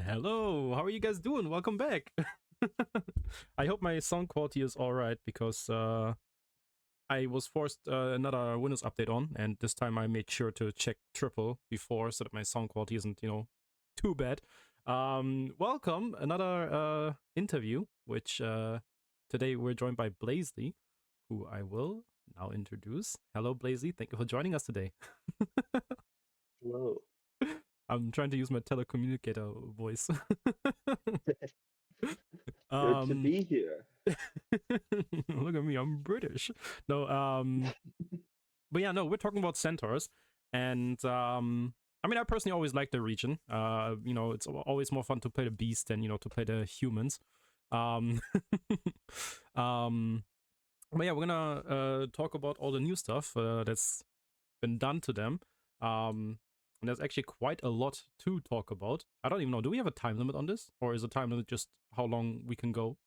Hello, how are you guys doing? Welcome back. I hope my sound quality is alright because I was forced another Windows update on, and this time I made sure to check triple before so that my sound quality isn't, too bad. Welcome, another interview, which today we're joined by Blaziy, who I will now introduce. Hello, Blaziy. Thank you for joining us today. Hello. I'm trying to use my telecommunicator voice. Good to um, be here. Look at me, I'm British. No, but yeah, no, we're talking about centaurs, and I mean, I personally always like the region. It's always more fun to play the beast than to play the humans. Um, um, but yeah, we're gonna talk about all the new stuff that's been done to them. And there's actually quite a lot to talk about. I don't even know. Do we have a time limit on this, or is the time limit just how long we can go?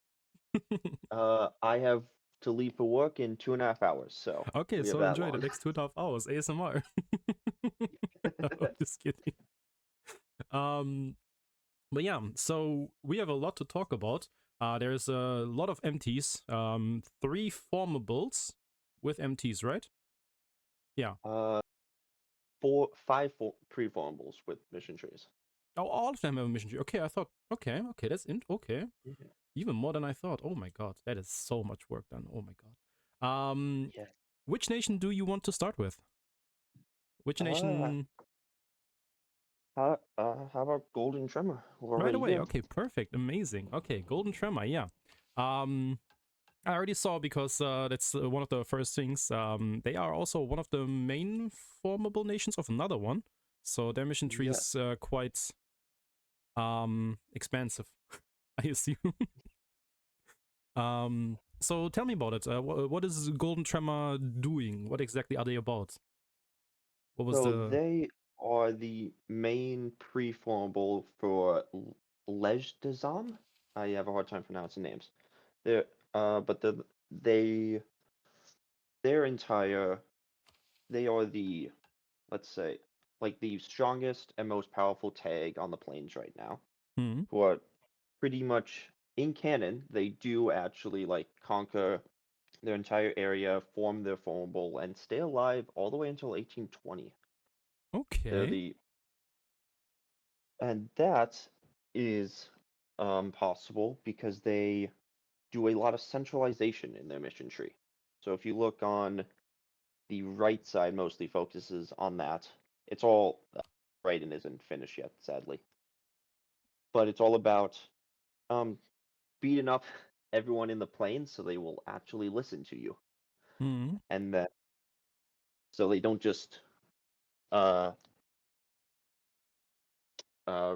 I have to leave for work in 2.5 hours, so Okay, we have so that enjoy the long. next 2.5 hours ASMR. I'm just kidding. Um, but yeah, so we have a lot to talk about. There's a lot of MTs. Three formables with MTs, right? Yeah. Uh, preformables with mission trees. Oh, all of them have a mission tree. Okay, I thought. Okay, that's okay. Yeah. Even more than I thought. Oh my god, that is so much work done. Oh my god. Yeah. Which nation do you want to start with? Which Uh, nation? how about Golden Tremor? We're Right already away. here. Okay, perfect, amazing. Okay, Golden Tremor. Yeah. Um, I already saw because that's one of the first things. They are also one of the main formable nations of another one, so their mission tree Yeah. is quite expansive, I assume. So tell me about it. What is Golden Tremor doing? What exactly are they about? What was So the? they are the main preformable for Lejdazam. I have a hard time pronouncing names. They're but they their entire they are the, let's say, like the strongest and most powerful tag on the plains right now. Hmm. Who are pretty much in canon, they do actually like conquer their entire area, form their formable, and stay alive all the way until 1820. They're Okay. the and that is possible because they do a lot of centralization in their mission tree. So if you look on the right side, mostly focuses on that. It's all right and isn't finished yet, sadly. But it's all about um, beating up everyone in the plane so they will actually listen to you, Hmm. and that so they don't just uh,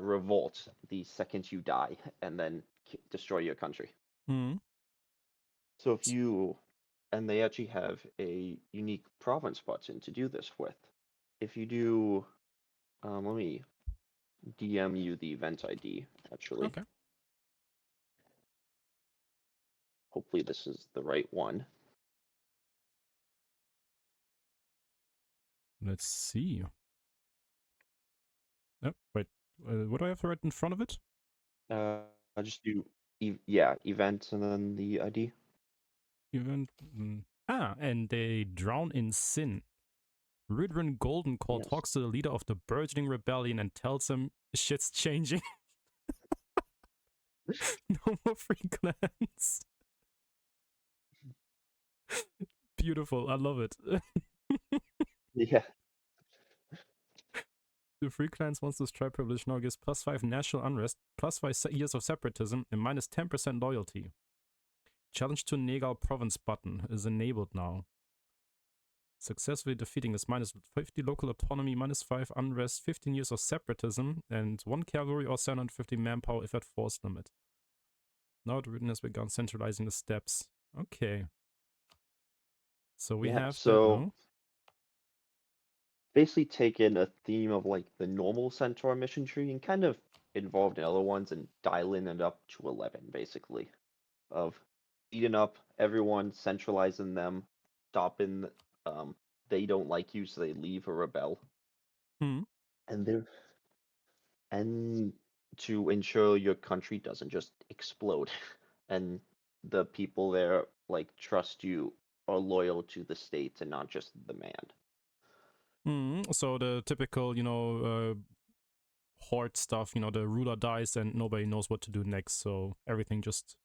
revolt the second you die and then destroy your country. Hmm. So if you and they actually have a unique province button to do this with. If you do, let me DM you the event ID actually. Okay. Hopefully this is the right one. Let's see. Oh, wait. What do I have to write in front of it? Uh, I'll just do yeah, event and then the ID. Event. And they drown in sin. Rudrin Goldenclaw Yes. talks to the leader of the burgeoning rebellion and tells him shit's changing. No more free clans. Beautiful. I love it. Yeah. The free clans monster's tribe privilege now gives +5 national unrest, +5 years of separatism, and -10% loyalty. Challenge to Negal province button is enabled now. Successfully defeating is -50 local autonomy, -5 unrest, 15 years of separatism, and 1 cavalry or 750 manpower if at force limit. Now the Rudin has begun centralizing the steppes. Okay. So we Yeah. have that So now. basically taken a theme of like the normal Centaur mission tree and kind of involved in other ones and dialing it up to 11 basically of beating up everyone, centralizing them, stopping um they don't like you so they leave or rebel. Hmm. And they're and to ensure your country doesn't just explode and the people there like trust you are loyal to the state and not just the man. So the typical, horde stuff, the ruler dies and nobody knows what to do next, so everything just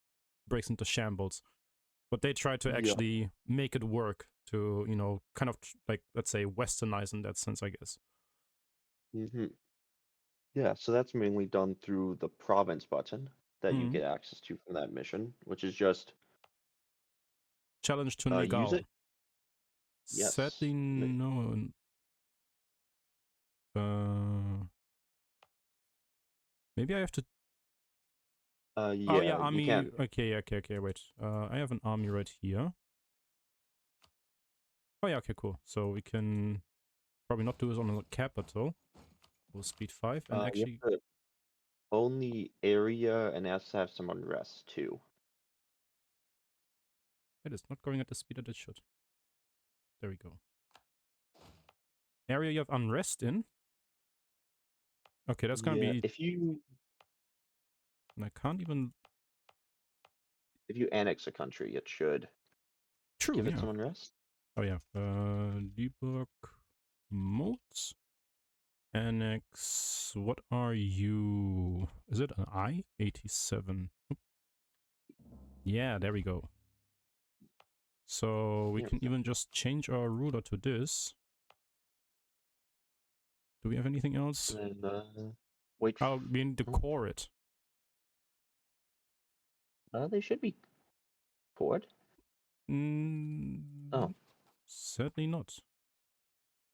breaks into shambles. But they try to Yeah. actually make it work to, kind of like, let's say, westernize in that sense, I guess. hmm Yeah, so that's mainly done through the province button that you Hmm. get access to from that mission, which is just Challenge to use Negal. it. Yes. Sadly, no. Maybe I have to. Oh yeah, Yeah, you army. can. Okay. Wait. I have an army right here. Oh yeah, okay, cool. So we can probably not do this on the capital. We'll speed 5 and You actually have to own the area and it has to have some unrest too. it is not going at the speed that it should. There we go. Area you have unrest in. Okay, that's gonna Yeah, be. And I can't even. if you annex a country, it should True, give it yeah. some unrest. Oh yeah. Debug modes. Annex. What are you? Is it an I? 87. Yeah, there we go. So we There can we go. even just change our ruler to this. Do we have anything else? And then wait. Oh, we need to Oh, core it. they should be poured. Oh, Certainly not.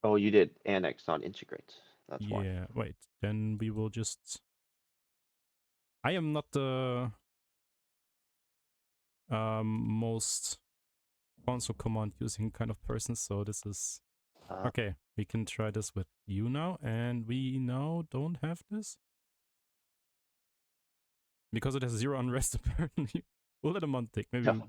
oh, you did annex, not integrate. That's why. Yeah, wait. Then we will just. I am not the most console command using kind of person, so this is. Okay, we can try this with you now, and we now don't have this. Because it has 0 unrest, apparently. We'll let a month take, maybe. Oh,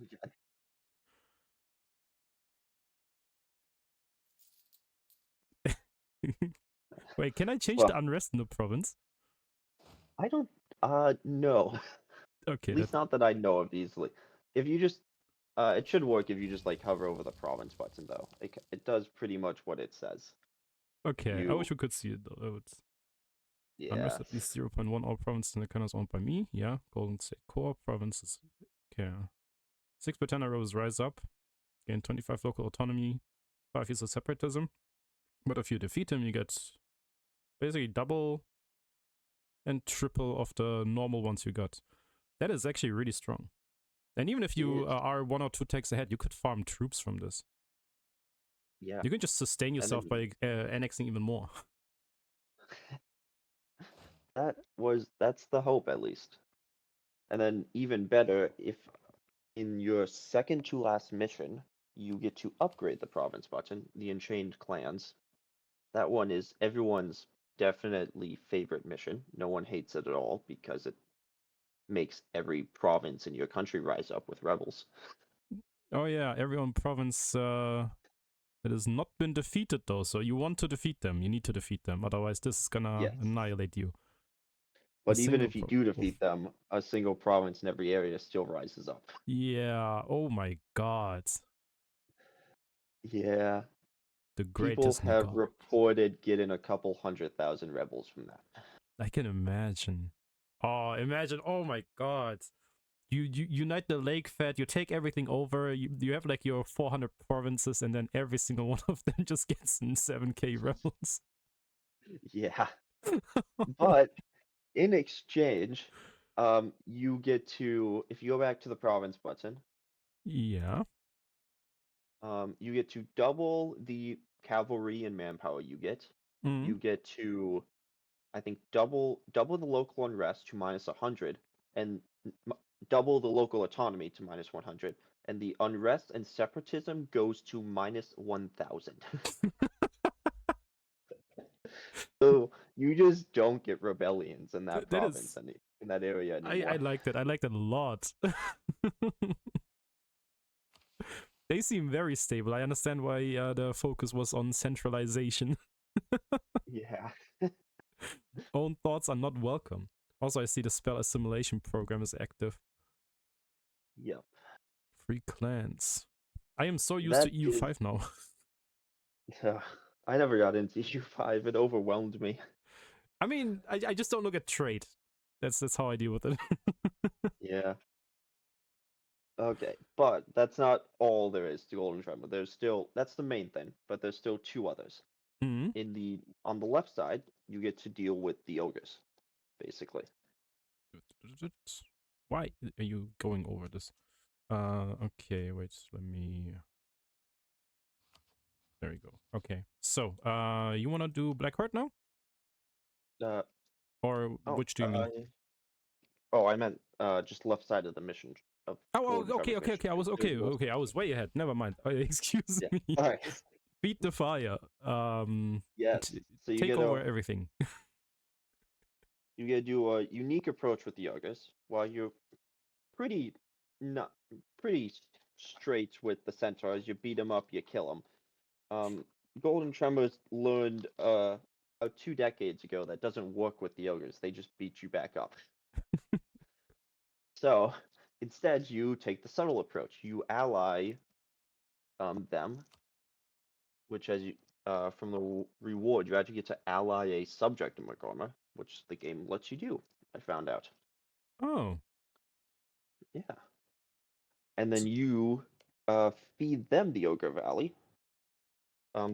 Wait, can I change the well, unrest in the province? I don't. No. Okay, At that. least not that I know of easily. If you just, it should work if you just like hover over the province button though. It does pretty much what it says. Okay, I You, wish we could see it though. I would. Unrest yeah. at least 0.1 all provinces in the country is owned by me. Yeah, Golden State Core provinces. Okay. 6 Britannia rows rise up. Gain 25 local autonomy. 5 years of separatism. But if you defeat them, you get basically double and triple of the normal ones you got. That is actually really strong. And even if you are 1 or 2 techs ahead, you could farm troops from this. Yeah. You can just sustain yourself by annexing even more. That's the hope at least. And then even better, if in your second to last mission, you get to upgrade the province button, the Enchained Clans. That one is everyone's definitely favorite mission. No one hates it at all because it makes every province in your country rise up with rebels. Oh yeah, every province that has not been defeated though, so you want to defeat them. You need to defeat them, otherwise this is gonna Yes. annihilate you. But even if you do defeat them, a single province in every area still rises up. Yeah, oh my god. Yeah. The People greatest have Nika. reported getting a couple 100,000 rebels from that. I can imagine. Oh, imagine, oh my god. You unite the lake fed, you take everything over, you have like your 400 provinces, and then every single one of them just gets 7k rebels. Yeah. But in exchange, you get to, if you go back to the province button, Yeah. you get to double the cavalry and manpower you get. Mm. You get to, I think, double the local unrest to minus 100, and double the local autonomy to minus 100, and the unrest and separatism goes to minus 1,000. So you just don't get rebellions in that That province is. in that area I anymore. like that. I like that a lot. They seem very stable. I understand why the focus was on centralization. Yeah. Own thoughts are not welcome. Also, I see the spell assimilation program is active. Yep. Free clans. I am so used That to EU5 now. I never got into EU5. It overwhelmed me. I mean, I just don't look at trade. That's how I deal with it. Yeah. Okay, but that's not all there is to Golden Tremor. That's the main thing, but there's still two others. Hmm. On the left side, you get to deal with the ogres, basically. Why are you going over this? Okay, wait, let me. There we go. Okay, so you wanna do Blackheart now, Uh, or oh, which do you mean? I meant just left side of the mission of Oh, Golden okay, Tremor's okay, mission okay. I tree. was There's okay, more okay. I stuff. was way ahead. Never mind. Excuse Yeah. me. All right. Feed the fire. Yes. So Take over everything. you get to do a unique approach with the ogres, while you're pretty not pretty straight with the centaurs. You beat them up, you kill them. Golden Tremors learned about 2 decades ago that doesn't work with the ogres. They just beat you back up. So instead, you take the subtle approach. You ally them, which as you from the reward, you actually get to ally a subject in Magorma, which the game lets you do. I found out. Oh, Yeah, and then you feed them the Ogre Valley.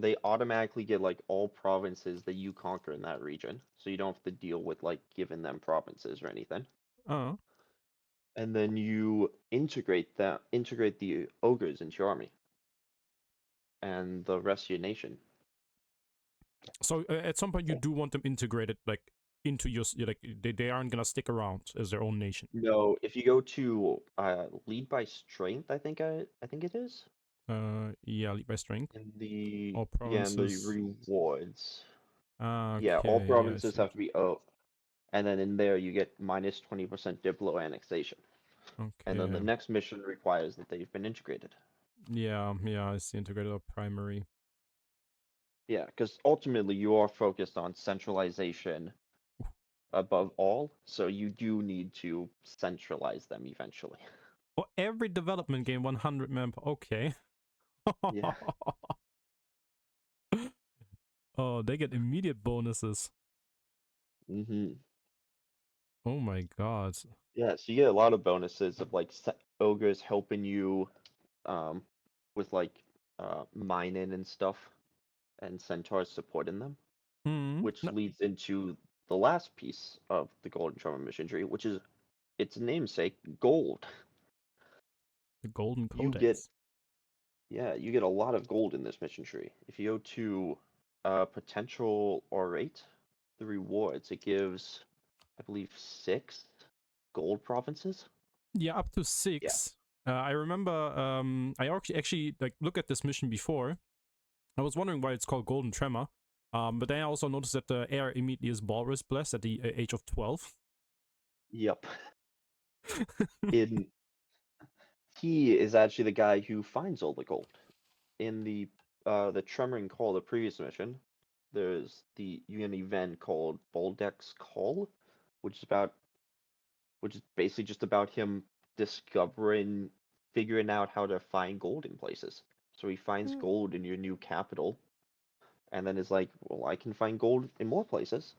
They automatically get like all provinces that you conquer in that region, so you don't have to deal with like giving them provinces or anything. oh. And then you integrate the ogres into your army and the rest of your nation. So at some point you do want them integrated, like into your like they aren't gonna stick around as their own nation. No, if you go to lead by strength, I think it is Yeah, lead by strength. All in the provinces. rewards. Yeah, all Okay, yeah, I provinces see. have to be and then in there you get minus 20% Diplo annexation. And then the Okay. next mission requires that they've been integrated. Yeah, yeah, I see. Integrated or primary. Yeah, because ultimately you are focused on centralization above all, so you do need to centralize them eventually. For every development game, 100 member. Okay. Yeah. Oh, they get immediate bonuses. Mm-hmm. Oh my god. Yeah, so you get a lot of bonuses of like ogres helping you um with like mining and stuff, and centaurs supporting them, Hmm. which No, leads into the last piece of the Golden Tremor mission tree, which is its namesake, gold. the Golden You get Codex. you get a lot of gold in this mission tree. If you go to potential orate, the rewards, it gives, I believe, 6 gold provinces. Yeah, up to Yeah. 6. I remember I actually like look at this mission before. I was wondering why it's called Golden Tremor. But then I also noticed that the heir immediately is Walrus Blessed at the age of 12. Yep. In He is actually the guy who finds all the gold. In the Tremoring Call, the previous mission, there's an event called Boldek's Call, which is about which is basically just about him figuring out how to find gold in places. So he finds Hmm. gold in your new capital, and then is like, well, I can find gold in more places.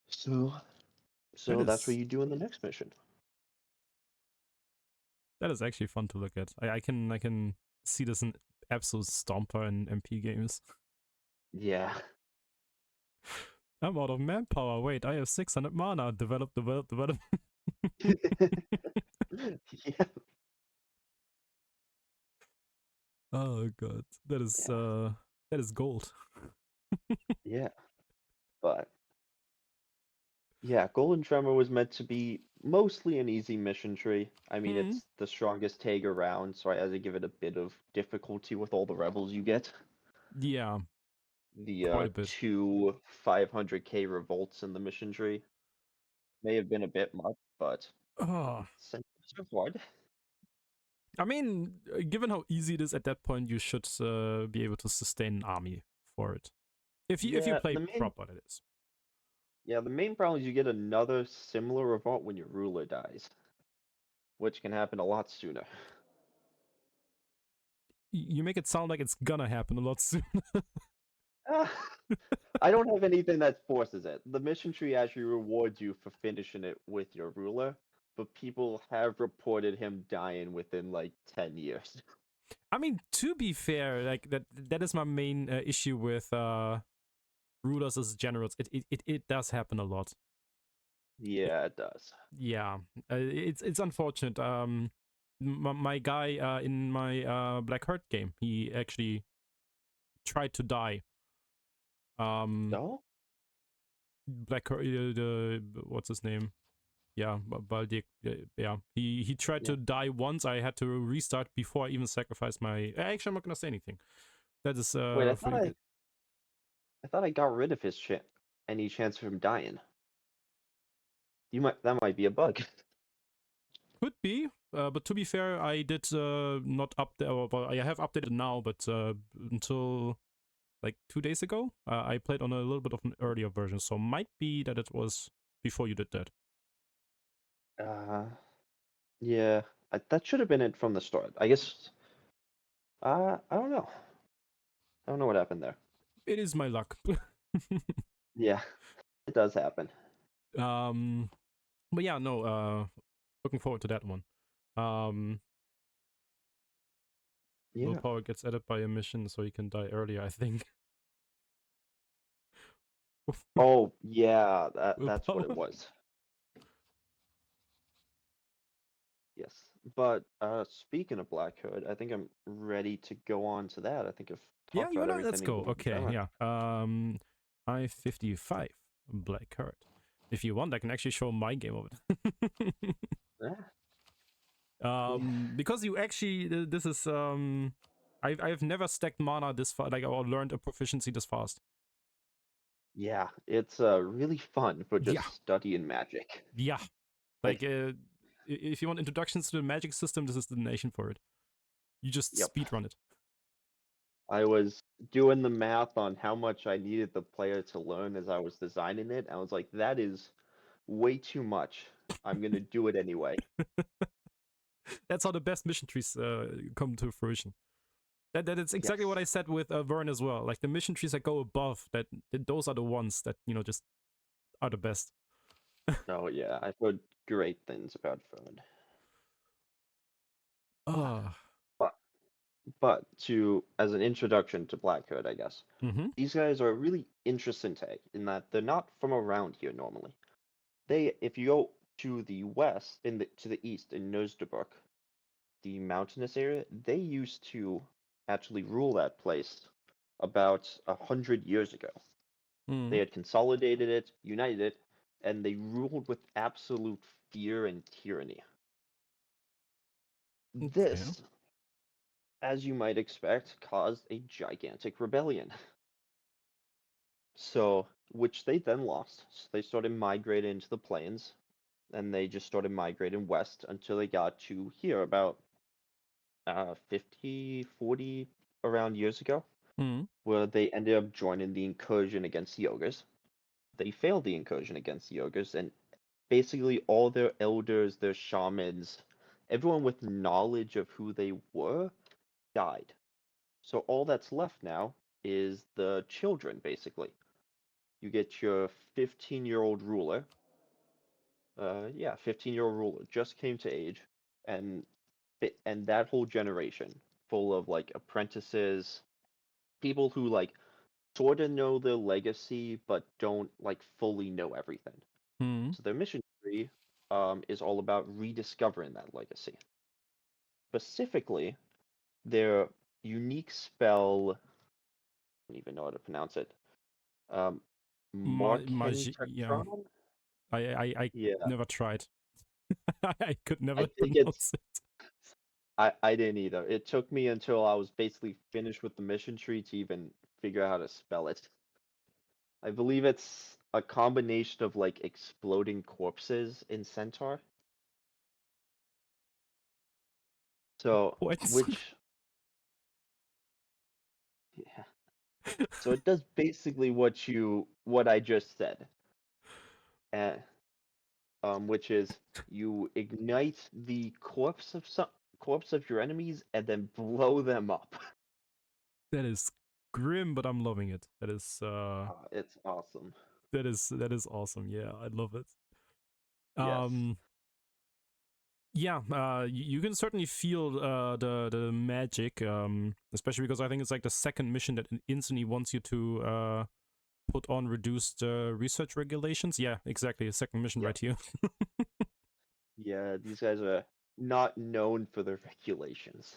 So, That so that's what is you do in the next mission. that is actually fun to look at. I can see this in absolute stomper in MP games. Yeah. I'm out of manpower. Wait, I have 600 mana. Develop, develop, develop. Yeah. Oh god, Yeah. that is gold. Yeah. But yeah, Golden Tremor was meant to be mostly an easy mission tree. I mean, Hmm. it's the strongest tag around, so I had to give it a bit of difficulty with all the rebels you get. Yeah, The quite a bit. two 500k revolts in the mission tree may have been a bit much, but Oh, it's hard. I mean, given how easy it is at that point, you should be able to sustain an army for it. If you Yeah, play proper, that is. Yeah, the main problem is you get another similar revolt when your ruler dies, which can happen a lot sooner. You make it sound like it's gonna happen a lot soon. Ah, I don't have anything that forces it. The mission tree actually rewards you for finishing it with your ruler, but people have reported him dying within like 10 years. I mean, to be fair, like that is my main issue with rulers as generals. It does happen a lot. Yeah, it does. Yeah, it's unfortunate. My guy in my Black Heart game, he actually tried to die. No? Black Heart, the what's his name? Yeah, Baldic. Yeah, he tried Yeah. to die once. I had to restart before I even sacrificed my. Actually, I'm not gonna say anything. That is Wait, for you. I thought I got rid of his shit. Any chance of him dying? That might be a bug. Could be, but to be fair, I did not update. Well, I have updated now, but until like 2 days ago, I played on a little bit of an earlier version, so might be that it was before you did that. Uh, yeah, that should have been it from the start. I guess. I don't know. I don't know what happened there. It is my luck. Yeah, it does happen. um, but yeah, no. Looking forward to that one. Yeah. Willpower gets added by a mission, so you can die earlier. I think. Oh, yeah, that's what Willpower. it was. Yes. But speaking of Black Hood, I think I'm ready to go on to that. I think I've Yeah, talked you about know. Let's everything go. we want to Okay. cover. Yeah. I-55 Black Heart. If you want, I can actually show my game of it. Yeah. Yeah. Because you actually this is I've never stacked mana this far, like, or learned a proficiency this fast. Yeah, it's really fun for Yeah, just studying magic. yeah. Like Like, if you want introductions to the magic system, this is the nation for it. You just yep. speedrun it. I was doing the math on how much I needed the player to learn as I was designing it. I was like, that is way too much. I'm gonna do it anyway. That's how the best mission trees come to fruition. That is exactly what Yes. I said with Vern as well. Like the mission trees that go above, those are the ones that just are the best. Oh yeah, I've heard great things about Fern. Ah. But as an introduction to Black Hood, I guess. Mm-hmm. These guys are a really interesting tag in that they're not from around here normally. If you go to the west, to the east in Nosdebrook, the mountainous area, they used to actually rule that place about 100 years ago. Mm. They had consolidated it, united it, and they ruled with absolute fear and tyranny. Okay. This, as you might expect, caused a gigantic rebellion. So, which they then lost. So they started migrating into the plains, and they just started migrating west until they got to here about 50, 40 around years ago, Mm. where they ended up joining the incursion against the ogres. They failed the incursion against the ogres, and basically all their elders, their shamans, everyone with knowledge of who they were died. So all that's left now is the children, basically. You get your 15-year-old ruler. 15-year-old ruler just came to age, and that whole generation full of like apprentices, people who like sort of know their legacy but don't like fully know everything. Mm. So their mission tree is all about rediscovering that legacy. Specifically, their unique spell, I don't even know how to pronounce it. Um, Yeah. Markentron? I Yeah, never tried. I could I never think it's. pronounce it. I didn't either. It took me until I was basically finished with the mission tree to even figure out how to spell it. I believe it's a combination of like exploding corpses in Centaur. So, What? yeah. So it does basically what I just said. and which is you ignite the corpse of your enemies and then blow them up. That is grim, but I'm loving it. That is It's awesome. that is awesome. Yeah, I love it. Yes. Yeah, you can certainly feel the magic, especially because I think it's like the second mission that instantly wants you to put on reduced research regulations. Yeah, exactly. The second mission Yep. right here. Yeah, these guys are not known for their regulations.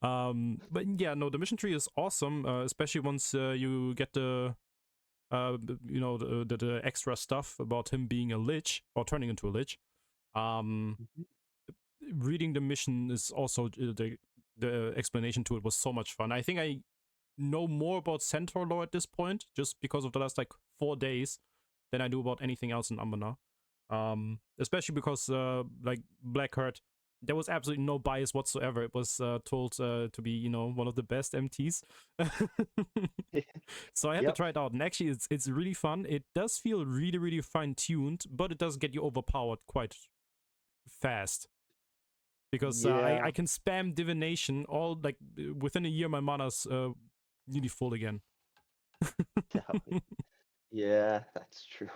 But yeah, no, the mission tree is awesome, especially once you get the the extra stuff about him being a lich or turning into a lich. Mhm. Reading the mission is also the explanation to it was so much fun. I think I know more about Centaur lore at this point just because of the last like 4 days than I do about anything else in Anbennar. Especially because like Blackheart, there was absolutely no bias whatsoever. It was told to be one of the best MTs. So I had to Yep. try it out, and actually it's really fun. It does feel really really fine tuned, but it does get you overpowered quite fast because I Yeah. can spam divination all like within a year. My mana's nearly full again. Definitely. Yeah, that's true.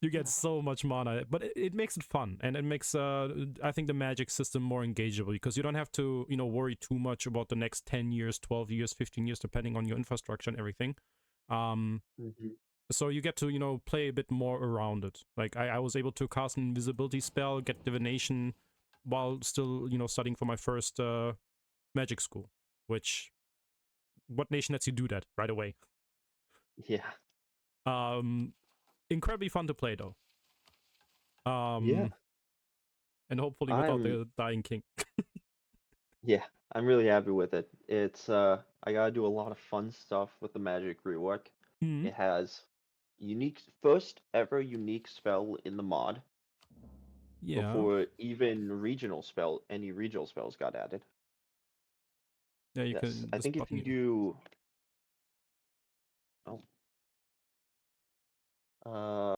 You get so much mana, but it makes it fun, and it makes I think the magic system more engageable because you don't have to worry too much about the next 10 years, 12 years, 15 years, depending on your infrastructure and everything. Hmm. So you get to play a bit more around it. Like I was able to cast an invisibility spell, get divination, while still studying for my first magic school. Which what nation lets you do that right away? Yeah. Um, incredibly fun to play though. Yeah. And hopefully without I'm the dying king. yeah, I'm really happy with it. It's I gotta do a lot of fun stuff with the magic rework. Mhm. It has first ever unique spell in the mod Yeah. before even any regional spells got added. Yeah, you Yes, can I this think if button you here. do oh uh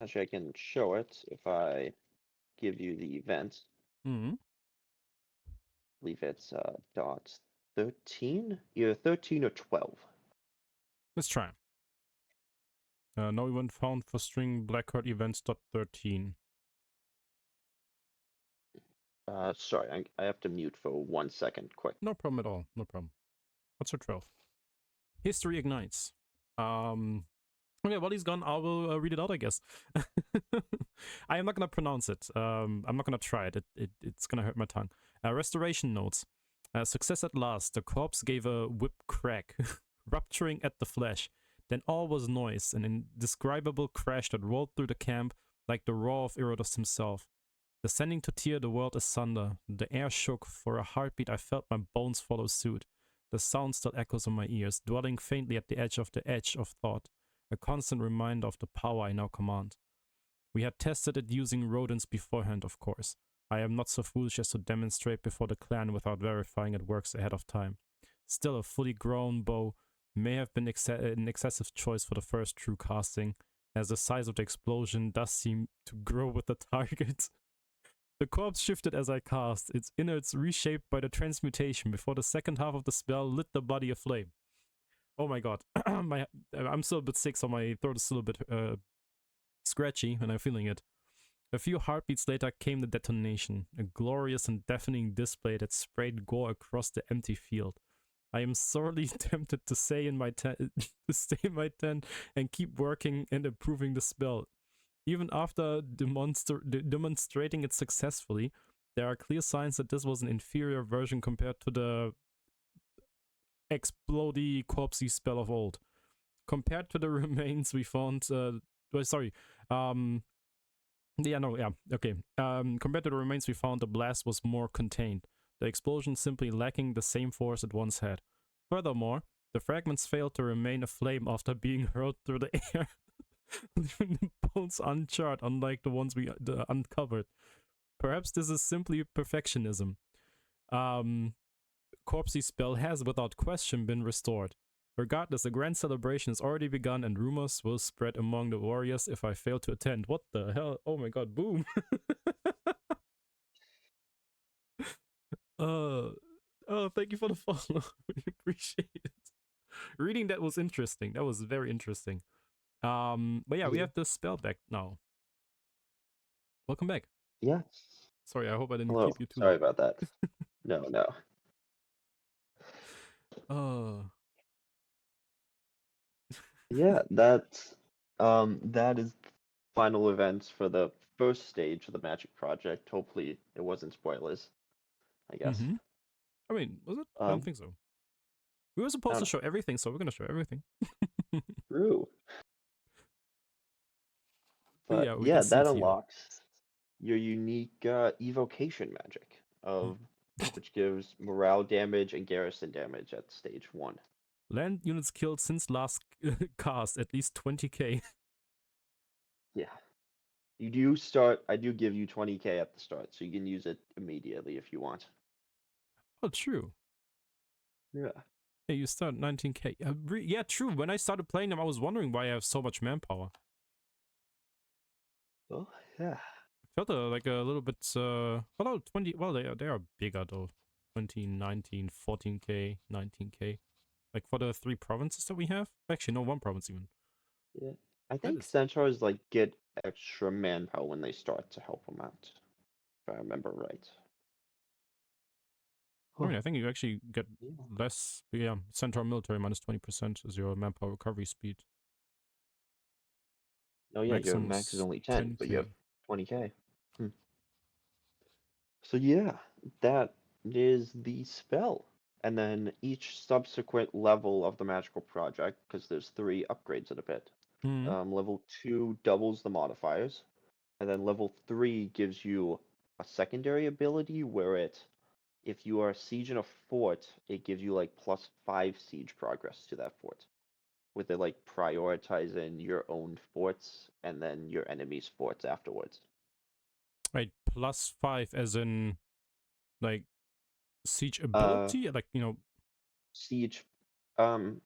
actually I can show it if I give you the event. Mhm. I believe it's dot 13, either 13 or 12. Let's try. No event found for string blackheart events.13. Sorry, I have to mute for 1 second quick. No problem at all. No problem. What's your 12? History ignites. Okay, while he's gone, I will read it out, I guess. I am not gonna pronounce it. I'm not gonna try it. It's gonna hurt my tongue. Restoration notes. Success at last. The corpse gave a whip crack, rupturing at the flesh. Then all was noise, an indescribable crash that rolled through the camp like the roar of Inheritors himself. Descending to tear the world asunder, the air shook. For a heartbeat, I felt my bones follow suit. The sound still echoes in my ears, dwelling faintly at the edge of thought, a constant reminder of the power I now command. We had tested it using rodents beforehand, of course. I am not so foolish as to demonstrate before the clan without verifying it works ahead of time. Still, a fully grown bow may have been an excessive choice for the first true casting, as the size of the explosion does seem to grow with the target. The corpse shifted as I cast, its innards reshaped by the transmutation before the second half of the spell lit the body aflame. Oh my god. I'm still a bit sick, so my throat is still a bit scratchy, and I'm feeling it. A few heartbeats later came the detonation, a glorious and deafening display that sprayed gore across the empty field. I am sorely tempted to stay in my tent and keep working and improving the spell. Even after demonstrating it successfully, there are clear signs that this was an inferior version compared to the explodey corpsey spell of old. Compared to the remains we found, sorry, okay. Compared to the remains we found, the blast was more contained. The explosion simply lacking the same force it once had. Furthermore, the fragments failed to remain aflame after being hurled through the air, leaving the bones uncharred, unlike the ones we uncovered. Perhaps this is simply perfectionism. Corpsey's spell has, without question, been restored. Regardless, the grand celebration has already begun and rumors will spread among the warriors if I fail to attend. What the hell? Oh my god, boom. Oh, thank you for the follow. Really appreciate it. Reading that was interesting. That was very interesting. But yeah, we have the spell back now. Welcome back. Yes. Sorry, I hope I didn't Hello. keep you too Sorry long. about that. No. Yeah, that is final events for the first stage of the Magic Project. Hopefully, it wasn't spoilers. I guess. Mm-hmm. I mean, was it? I don't think so. We were I supposed don't to know. show everything, so we're gonna show everything. True. But But yeah, we yeah, can see that it here. unlocks your unique evocation magic of which gives morale damage and garrison damage at stage 1. Land units killed since last cast at least 20k. Yeah. You do start, I do give you 20k at the start, so you can use it immediately if you want. Oh, true. Yeah. Yeah, you start 19k. Yeah, true. When I started playing them, I was wondering why I have so much manpower. Well, yeah. Felt like a little bit. Well, 20. Well, they are bigger though. 20, 19, 14k, 19k. Like for the 3 provinces that we have. Actually, no, 1 province even. Yeah. I That think is. centaurs like get extra manpower when they start to help them out, if I remember right. I mean, I think you actually get Yeah. less. But yeah, Centaur military minus 20% is your manpower recovery speed. Oh yeah, your Maximum max is is only 10, but you have 10k. 20k. So yeah, that is the spell. And then each subsequent level of the magical project, because there's 3 upgrades in a bit. Hmm. Level 2 doubles the modifiers, and then level 3 gives you a secondary ability where if you are sieging a fort, it gives you like +5 siege progress to that fort, with it like prioritizing your own forts and then your enemy's forts afterwards. Right, +5 as in like siege Uh, ability, like siege, um,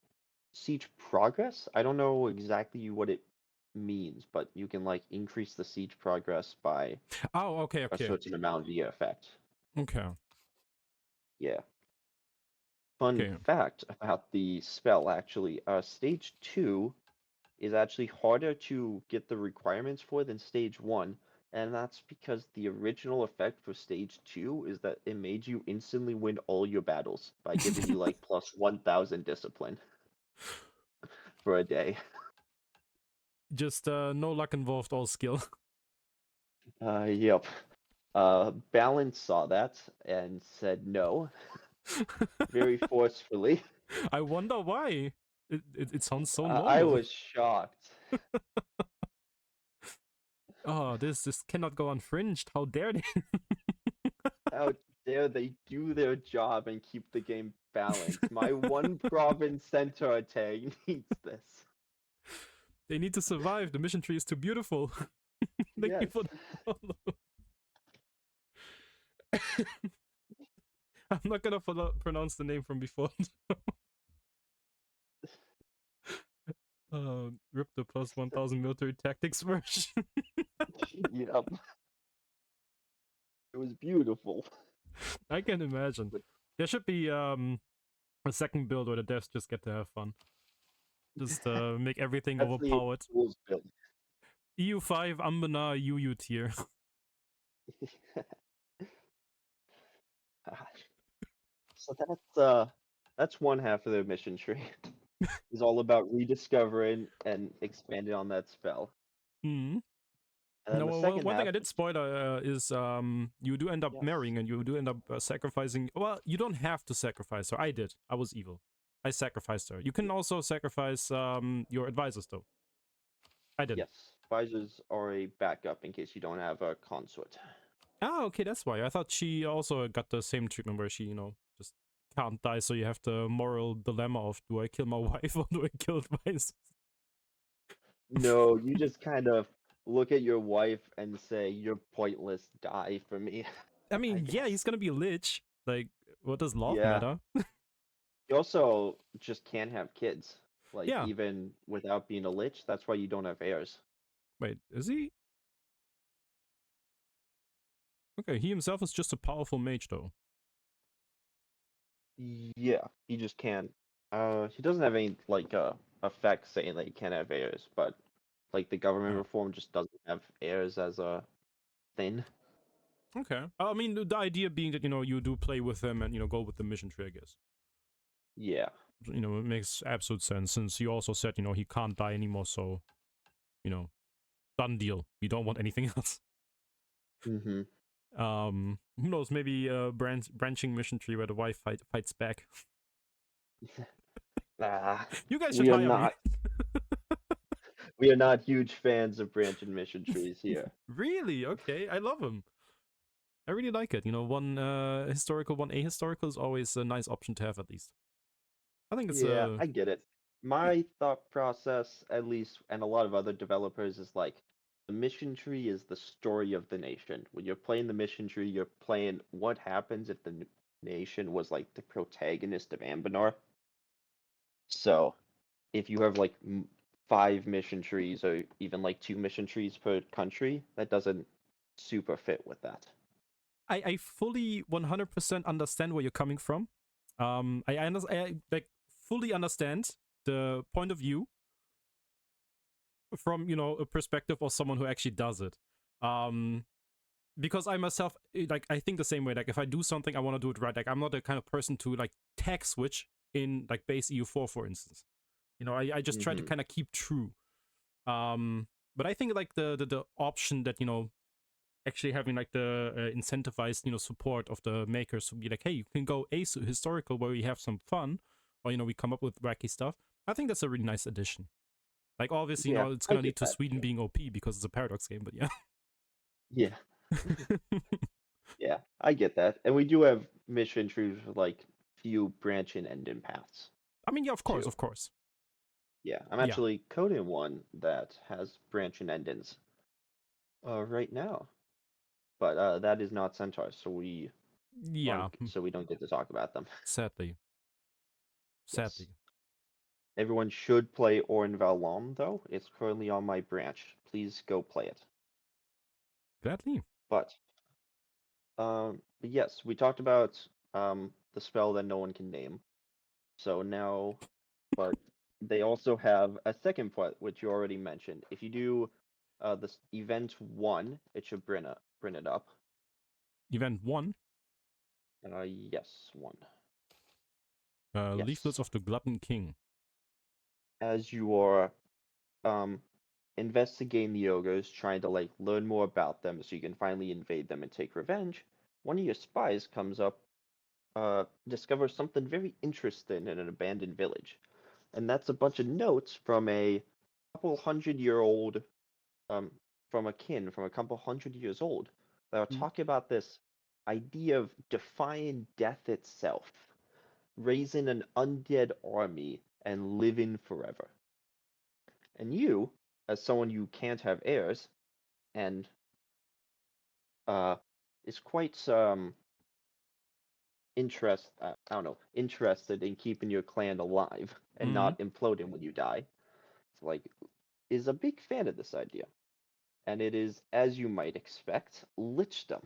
siege progress? I don't know exactly what it means, but you can like increase the siege progress by Oh, okay, a okay, certain amount via effect. okay, Yeah. Fun okay. fact about the spell, actually, stage 2 is actually harder to get the requirements for than stage 1, and that's because the original effect for stage 2 is that it made you instantly win all your battles by giving you like plus 1000 discipline for a day. Just no luck involved, all skill. Yep. Balance saw that and said no, very forcefully. I wonder why. It sounds so I normal. was shocked. Oh, this cannot go unfringed. How dare they? How dare they do their job and keep the game balanced? My one province centaur tag needs this. They need to survive. The mission tree is too beautiful. Thank you Yes. for the follow. I'm not gonna pronounce the name from before. Rip the plus 1000 military tactics version. Yep. It was beautiful. I can imagine. But There should be a second build where the devs just get to have fun. Just make everything that's the overpowered. rules build. EU5 Anbennar UU tier. So that's one half of the mission tree. Is all about rediscovering and expanding on that spell. Hmm. And then No, the well, second one thing half I did spoil is you do end up yes. marrying and you do end up sacrificing. Well, you don't have to sacrifice her. I did. I was evil. I sacrificed her. You can also sacrifice your advisors though. I didn't. Yes. Visors are a backup in case you don't have a consort. Ah, okay, that's why. I thought she also got the same treatment where she, just can't die, so you have the moral dilemma of do I kill my wife or do I kill advisors? No, you just kind of look at your wife and say, "You're pointless. Die for me." I I mean, yeah, guess. he's gonna be a lich. Like, what does love Yeah. matter? You also just can't have kids. Like, Yeah. even without being a lich, that's why you don't have heirs. Wait, is he? Okay, he himself is just a powerful mage, though. Yeah, he just can't. He doesn't have any, like, effect saying that he can't have heirs, but, like, the government Oh, reform just doesn't have heirs as a thing. okay. I mean, the idea being that, you do play with him and, go with the mission tree, I guess. Yeah. It makes absolute sense since you also said, he can't die anymore, so, done deal. You don't want anything else. Mm-hmm. Who knows? Maybe a branching mission tree where the wife fights back. You guys should We are hire me. not. We are not huge fans of branch and mission trees here. Really? Okay, I love them. I really like it. One historical, one ahistorical is always a nice option to have at least. I think it's Yeah, a I get it. yeah. My thought process, at least, and a lot of other developers, is like the mission tree is the story of the nation. When you're playing the mission tree, you're playing what happens if the nation was like the protagonist of Anbennar. So, if you have like 5 mission trees or even like 2 mission trees per country, that doesn't super fit with that. I fully 100% understand where you're coming from. I like fully understand the point of view from a perspective of someone who actually does it. Um, because I myself like I think the same way. Like if I do something, I want to do it right. Like I'm not the kind of person to like tag switch in like base EU4, for instance. I just try to Hmm. kind of keep true. But I think like the option that actually having like the incentivized support of the makers to be like, hey, you can go historical where we have some fun, or we come up with wacky stuff. I think that's a really nice addition. Like obviously, Yeah, it's I gonna get lead to that Sweden too. being OP because it's a paradox game, but yeah. Yeah. Yeah, I get that. And we do have mission trees with like few branch and end in paths I mean, yeah, of course, too. of course. Yeah, I'm Yeah, actually coding one that has branch and endings right now. But that is not centaurs, so we aren't yeah. so we don't get to talk about them. Sadly, Yes. sadly. Everyone should play Orenvalyam though. It's currently on my branch. Please go play it. Gladly. But but yes, we talked about the spell that no one can name. So now, but they also have a second part, which you already mentioned. If you do this event 1, it should bring it up. Event 1, Yes, 1. Leaflets Yes. of the Glutton King. As you are um investigating the ogres, trying to like learn more about them so you can finally invade them and take revenge, one of your spies comes up, discovers something very interesting in an abandoned village. And that's a bunch of notes from a couple hundred-year-old um, from a couple hundred years old, that are Mm. talking about this idea of defying death itself, raising an undead army, and living forever. And you, as someone you can't have heirs, and uh, is quite I don't know, interested in keeping your clan alive and Mm-hmm. not imploding when you die, like, is a big fan of this idea. And it is, as you might expect, lichdom.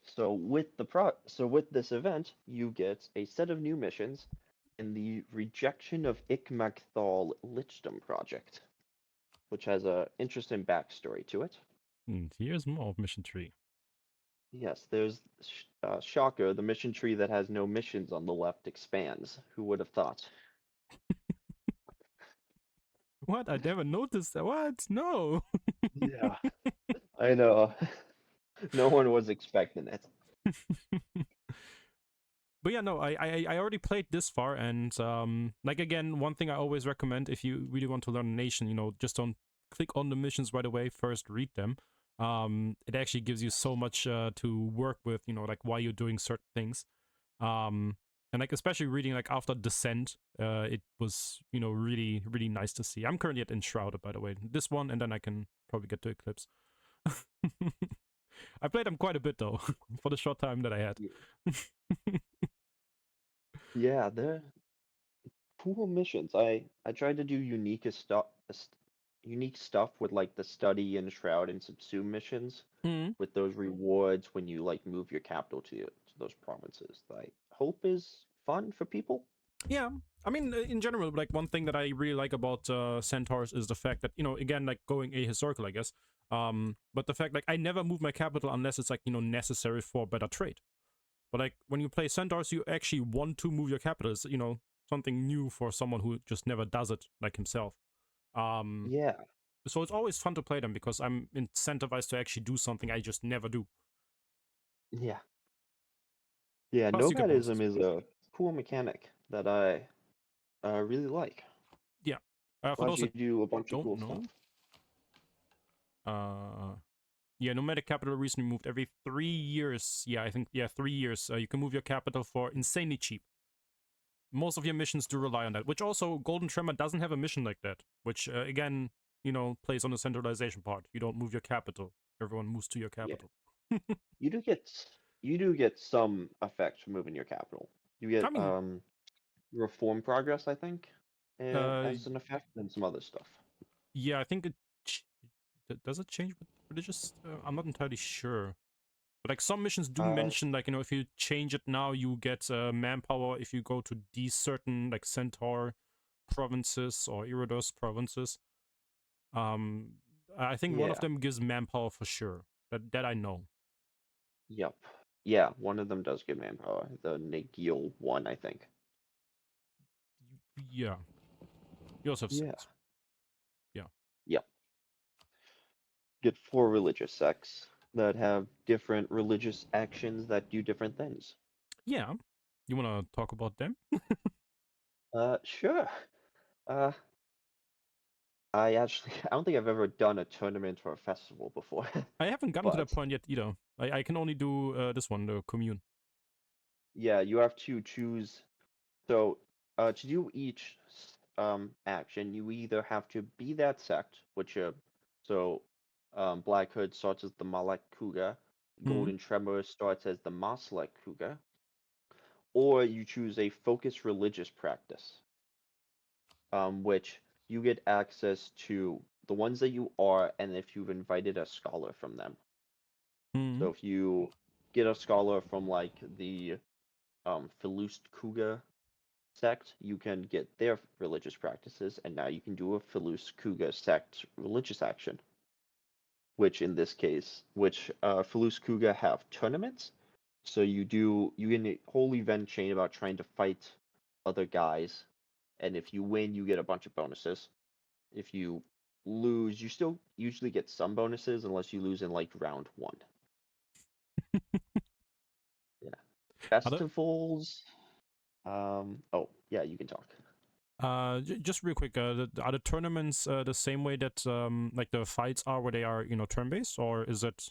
So with this event, you get a set of new missions in the Rejection of Ikmagthal Lichdom project, which has a interesting backstory to it. And here's more of Mission 3. Yes, there's Shocker, the mission tree that has no missions on the left expands. Who would have thought? What? I never noticed that. What? No. Yeah, I know. No one was expecting it. But yeah, no, I already played this far, and like again, one thing I always recommend if you really want to learn a nation, just don't click on the missions right away. First, read them. It actually gives you so much to work with, like why you're doing certain things. Um, and like especially reading like after Descent, it was really really nice to see. I'm currently at Enshrouded, by the way. This one, and then I can probably get to Eclipse. I played them quite a bit though, for the short time that I had. Yeah. Yeah, they're cool missions. I tried to do unique stuff with like the study and shroud and subsume missions Hmm. with those rewards when you like move your capital to those provinces. That I hope is fun for people. Yeah, I mean, in general, like one thing that I really like about centaurs is the fact that, again, like going ahistorical, I guess. But the fact, like, I never move my capital unless it's like, necessary for better trade. But like when you play centaurs, you actually want to move your capital. It's, something new for someone who just never does it like himself. Um, Yeah, so it's always fun to play them because I'm incentivized to actually do something I just never do. yeah, yeah. Plus, you get Nomadism bonuses. is a cool mechanic that I really like. Yeah. For Allows those you that to do a bunch of don't cool stuff. know, uh, yeah, nomadic capital recently moved every 3 years. Yeah, I think, yeah, 3 years. You can move your capital for insanely cheap. Most of your missions do rely on that, which also Golden Tremor doesn't have a mission like that, which again, plays on the centralization part. You don't move your capital. Everyone moves to your Yeah, capital. you do get you do get some effect from moving your capital. You I get mean, reform progress, I think, uh, as an effect, and some other stuff. yeah, I think does it change with religious? I'm not entirely sure. But like some missions do Uh, mention, like, if you change it now, you get manpower if you go to these certain like Centaur provinces or Inheritors provinces. Um, I think one of yeah, them gives manpower for sure. That I know. yep, yeah. One of them does give manpower. The Nagil one, I think. Yeah, you also have Yeah, six. Yeah, yep. Get four religious sects that have different religious actions that do different things. yeah. You wanna talk about them? Sure. Uh, I actually, I don't think I've ever done a tournament or a festival before, I haven't gotten to that but point yet either. I can only do this one, the commune. yeah, you have to choose. So, to do each action, you either have to be that sect, which so Black Hood starts as the Malek Kuga, Hmm. Golden Tremor starts as the Maslek Kuga, or you choose a focused religious practice, which you get access to the ones that you are, and if you've invited a scholar from them. Hmm. So if you get a scholar from like the Philust Kuga sect, you can get their religious practices, and now you can do a Philus Kuga sect religious action. Which in this case, Philus Kuga have tournaments, so you get a whole event chain about trying to fight other guys, and if you win, you get a bunch of bonuses. If you lose, you still usually get some bonuses, unless you lose in like round one. Yeah, Other festivals. Oh yeah, you can talk. just real quick, are the tournaments the same way that like the fights are, where they are, turn based, or is it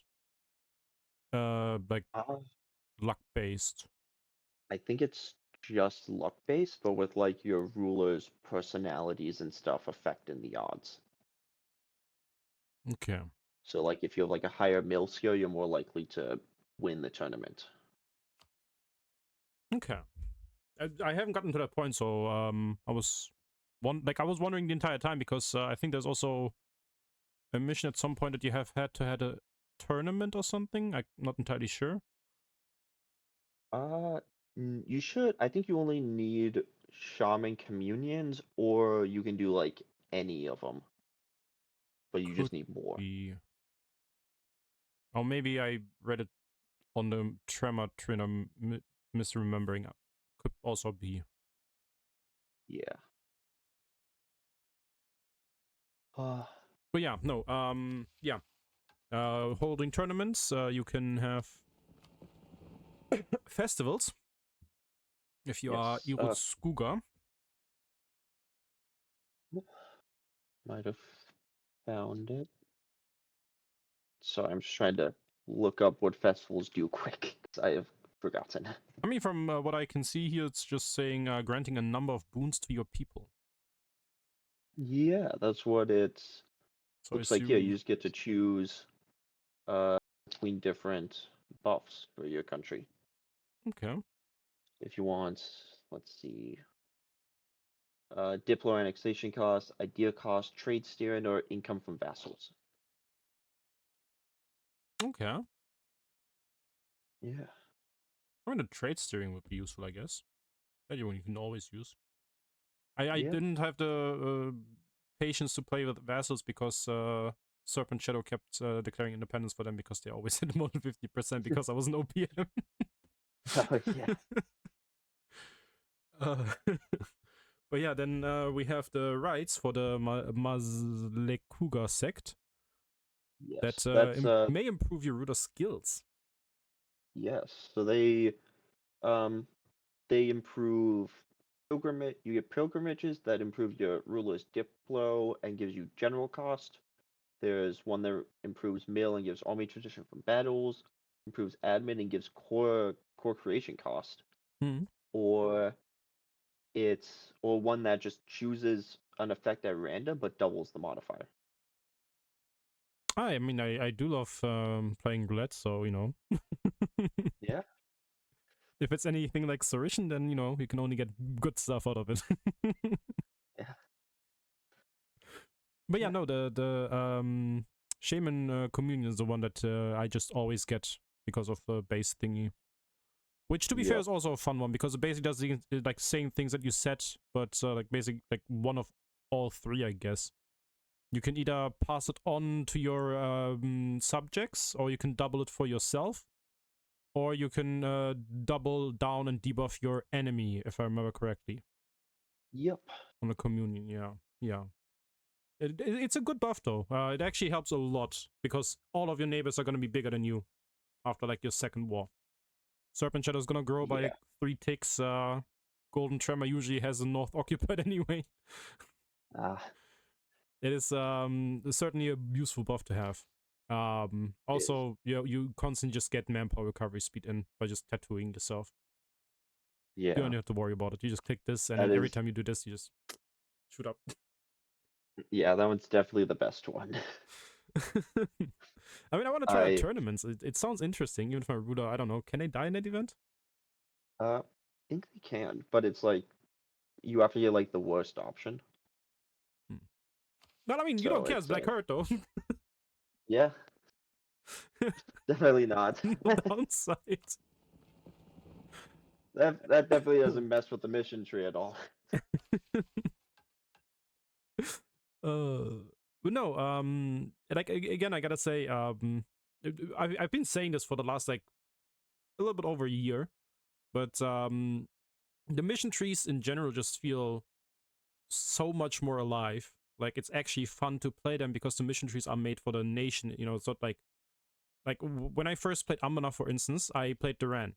like Uh, luck based? I think it's just luck based, but with like your rulers' personalities and stuff affecting the odds. Okay, So like if you have like a higher mill skill, you're more likely to win the tournament. okay. I haven't gotten to that point, so I was wondering the entire time because I think there's also a mission at some point that you have had to had a tournament or something. I'm not entirely sure. Uh, you should. I think you only need shaman communions, or you can do like any of them, but you Could just need more. be, or maybe I read it on the Tremor Trainer misremembering. Could also be. Yeah. Uh, But yeah, no. Yeah. Holding tournaments. You can have festivals if you are yes. Irut Skuga. Might have found it. Sorry, I'm just trying to look up what festivals do quick, 'cause I have forgotten. I mean, from what I can see here, it's just saying granting a number of boons to your people. Yeah, that's what it So I looks like. Yeah, you assume. just get to choose uh between different buffs for your country Okay. if you want. let's see. Diplo annexation cost, idea cost, trade steering, or income from vassals. Okay. Yeah. I mean, the trade steering would be useful, I guess. That you can always use. I Yeah. didn't have the patience to play with vassals because Serpent Shadow kept declaring independence for them because they always hit more than 50% because I was an OPM. Oh yeah. But yeah, then we have the rights for the Mazlekuga sect Yes. that That's may improve your ruler skills. yes. So they improve pilgrimage. You get pilgrimages that improve your ruler's diplo and gives you general cost. There's one that improves mail and gives army tradition from battles, improves admin and gives core creation cost, Hmm. or one that just chooses an effect at random but doubles the modifier. I mean, I do love playing roulette, so you know. Yeah. If it's anything like Sarishan, then you know you can only get good stuff out of it. Yeah. But yeah, Yeah. no, the shaman communion is the one that I just always get because of the base thingy. Which, to be fair, Yep. is also a fun one because it basically does the like same things that you said, but like basically like one of all three, I guess. You can either pass it on to your subjects, or you can double it for yourself, or you can double down and debuff your enemy, if I remember correctly. Yep. On the communion, yeah, yeah. It's a good buff though. It actually helps a lot because all of your neighbors are going to be bigger than you after like your second war. Serpent Shadow is going to grow by Yeah. like 3 ticks. Golden Tremor usually has the north occupied anyway. Ah. It is certainly a useful buff to have. Is. Also, you constantly just get manpower recovery speed in by just tattooing yourself. You Yeah. don't have to worry about it. You just click this, and That then every is. time you do this, you just shoot up. Yeah, that one's definitely the best one. I mean, I want to try out I tournaments. It sounds interesting, even if my ruler, I don't know, can they die in that event? think they can, but it's like you have to get like the worst option. Hmm. Well, I mean, you don't So care. It's it's Black Heart, though. yeah, definitely not. No downside. That definitely doesn't mess with the mission tree at all. But no, like again, I gotta say, I've been saying this for the last like a little bit over a year, but the mission trees in general just feel so much more alive. Like it's actually fun to play them because the mission trees are made for the nation. You know, it's not like when I first played Anbennar, for instance, I played Duran.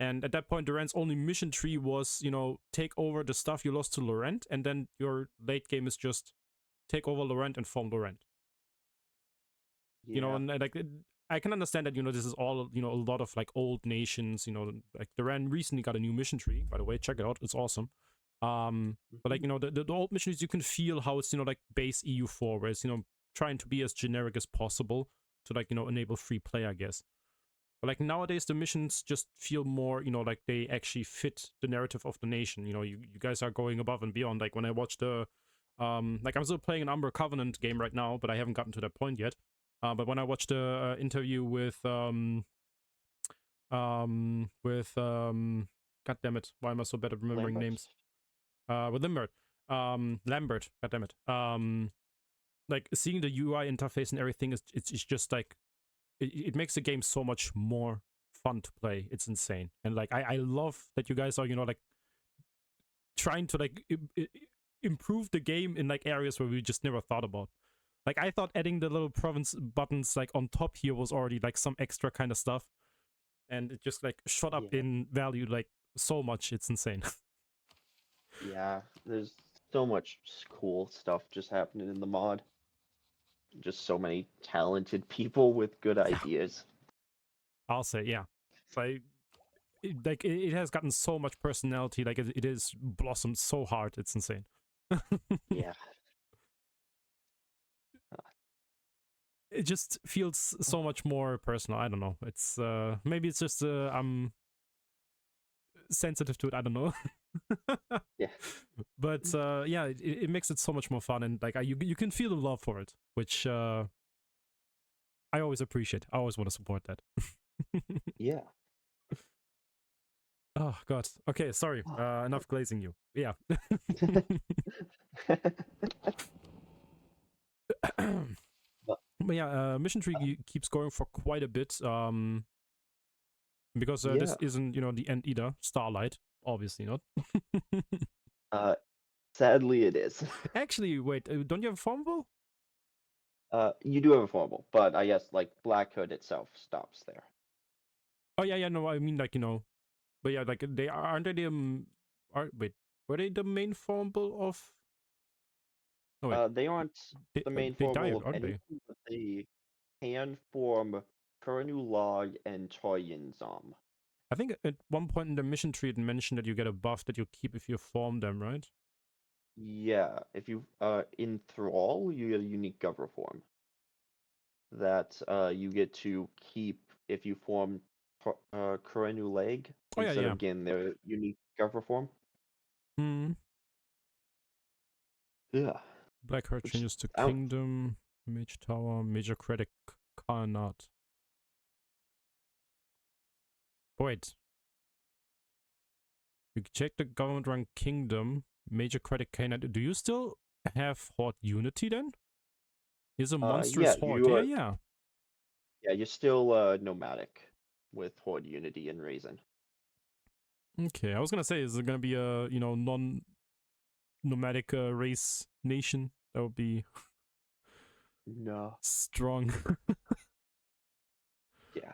And at that point, Duran's only mission tree was, you know, take over the stuff you lost to Laurent, and then your late game is just take over Laurent and farm Laurent. You know, Yeah, and like I can understand that, you know, this is all, you know, a lot of like old nations, you know, like Duran recently got a new mission tree, by the way, check it out, it's awesome. But like, you know, the old missions, you can feel how it's, you know, like base EU4, where it's, you know, trying to be as generic as possible to like, you know, enable free play, I guess. But like nowadays, the missions just feel more, you know, like they actually fit the narrative of the nation. You know, you guys are going above and beyond. Like when I watch the, like I'm still playing an Umbral Covenant game right now, but I haven't gotten to that point yet. But when I watched the interview with, God damn it, why am I so bad at remembering Lambert. names? With Lambert, God damn it. Like seeing the UI interface and everything is, it's just like, it makes the game so much more fun to play. It's insane. And like I love that you guys are, you know, like trying to like improve the game in like areas where we just never thought about. Like I thought adding the little province buttons like on top here was already like some extra kind of stuff, and it just like shot up Yeah, in value like so much. It's insane. yeah. There's so much cool stuff just happening in the mod. Just so many talented people with good Yeah, ideas. I'll say yeah. Like it has gotten so much personality. Like it is blossomed so hard. It's insane. Yeah. It just feels so much more personal. I don't know. It's maybe it's just sensitive to it. I don't know. Yeah. But yeah, it makes it so much more fun, and like you can feel the love for it, which I always appreciate. I always want to support that. Yeah. Oh god. Okay, sorry. Enough glazing you. Yeah. But yeah, mission tree keeps going for quite a bit. Because Yeah. this isn't, the end either. Starlight, obviously not. Sadly, it is. Actually, wait, don't you have a formable? You do have a formal, but I guess like Black Hood itself stops there. Oh yeah, no, I mean like but yeah, like they aren't they wait, were they the main formable of? No wait, They aren't the main they formal died, of aren't they? anything, but they can form Kuranu Log and Toyinzam. I think at one point in the mission tree it mentioned that you get a buff that you keep if you form them, right? Yeah, if you enthrall, you get a unique Govra form that you get to keep if you form Kuranu Leg Oh instead yeah. of getting their unique Govra form. Hmm. Yeah. Blackheart Which changes to I don't Kingdom, Mage Tower, Major Credit Carnot. Wait, you check the government run Kingdom, Major Credit Carnot. Do you still have Horde Unity then? Is a monstrous yeah, Horde? Yeah. you're still nomadic with Horde Unity and Raisin. Okay, I was gonna say, is it gonna be a non-nomadic race nation? That would be No. strong. Yeah.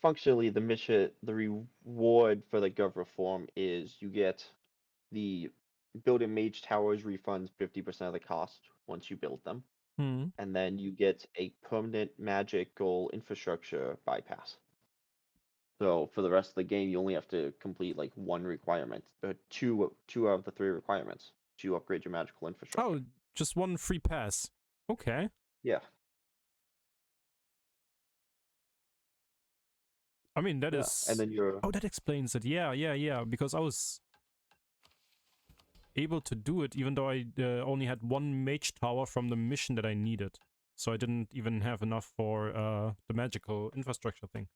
Functionally, the reward for the Gov reform is you get the building mage towers refunds 50% of the cost once you build them, Hmm. and then you get a permanent magical infrastructure bypass. So for the rest of the game, you only have to complete like one requirement, two out of the three requirements to upgrade your magical infrastructure. Oh, just one free pass. Okay. Yeah. I mean, that Yeah, and is. then you're Oh, that explains it. Yeah. Because I was able to do it, even though I only had one mage tower from the mission that I needed. So I didn't even have enough for the magical infrastructure thing.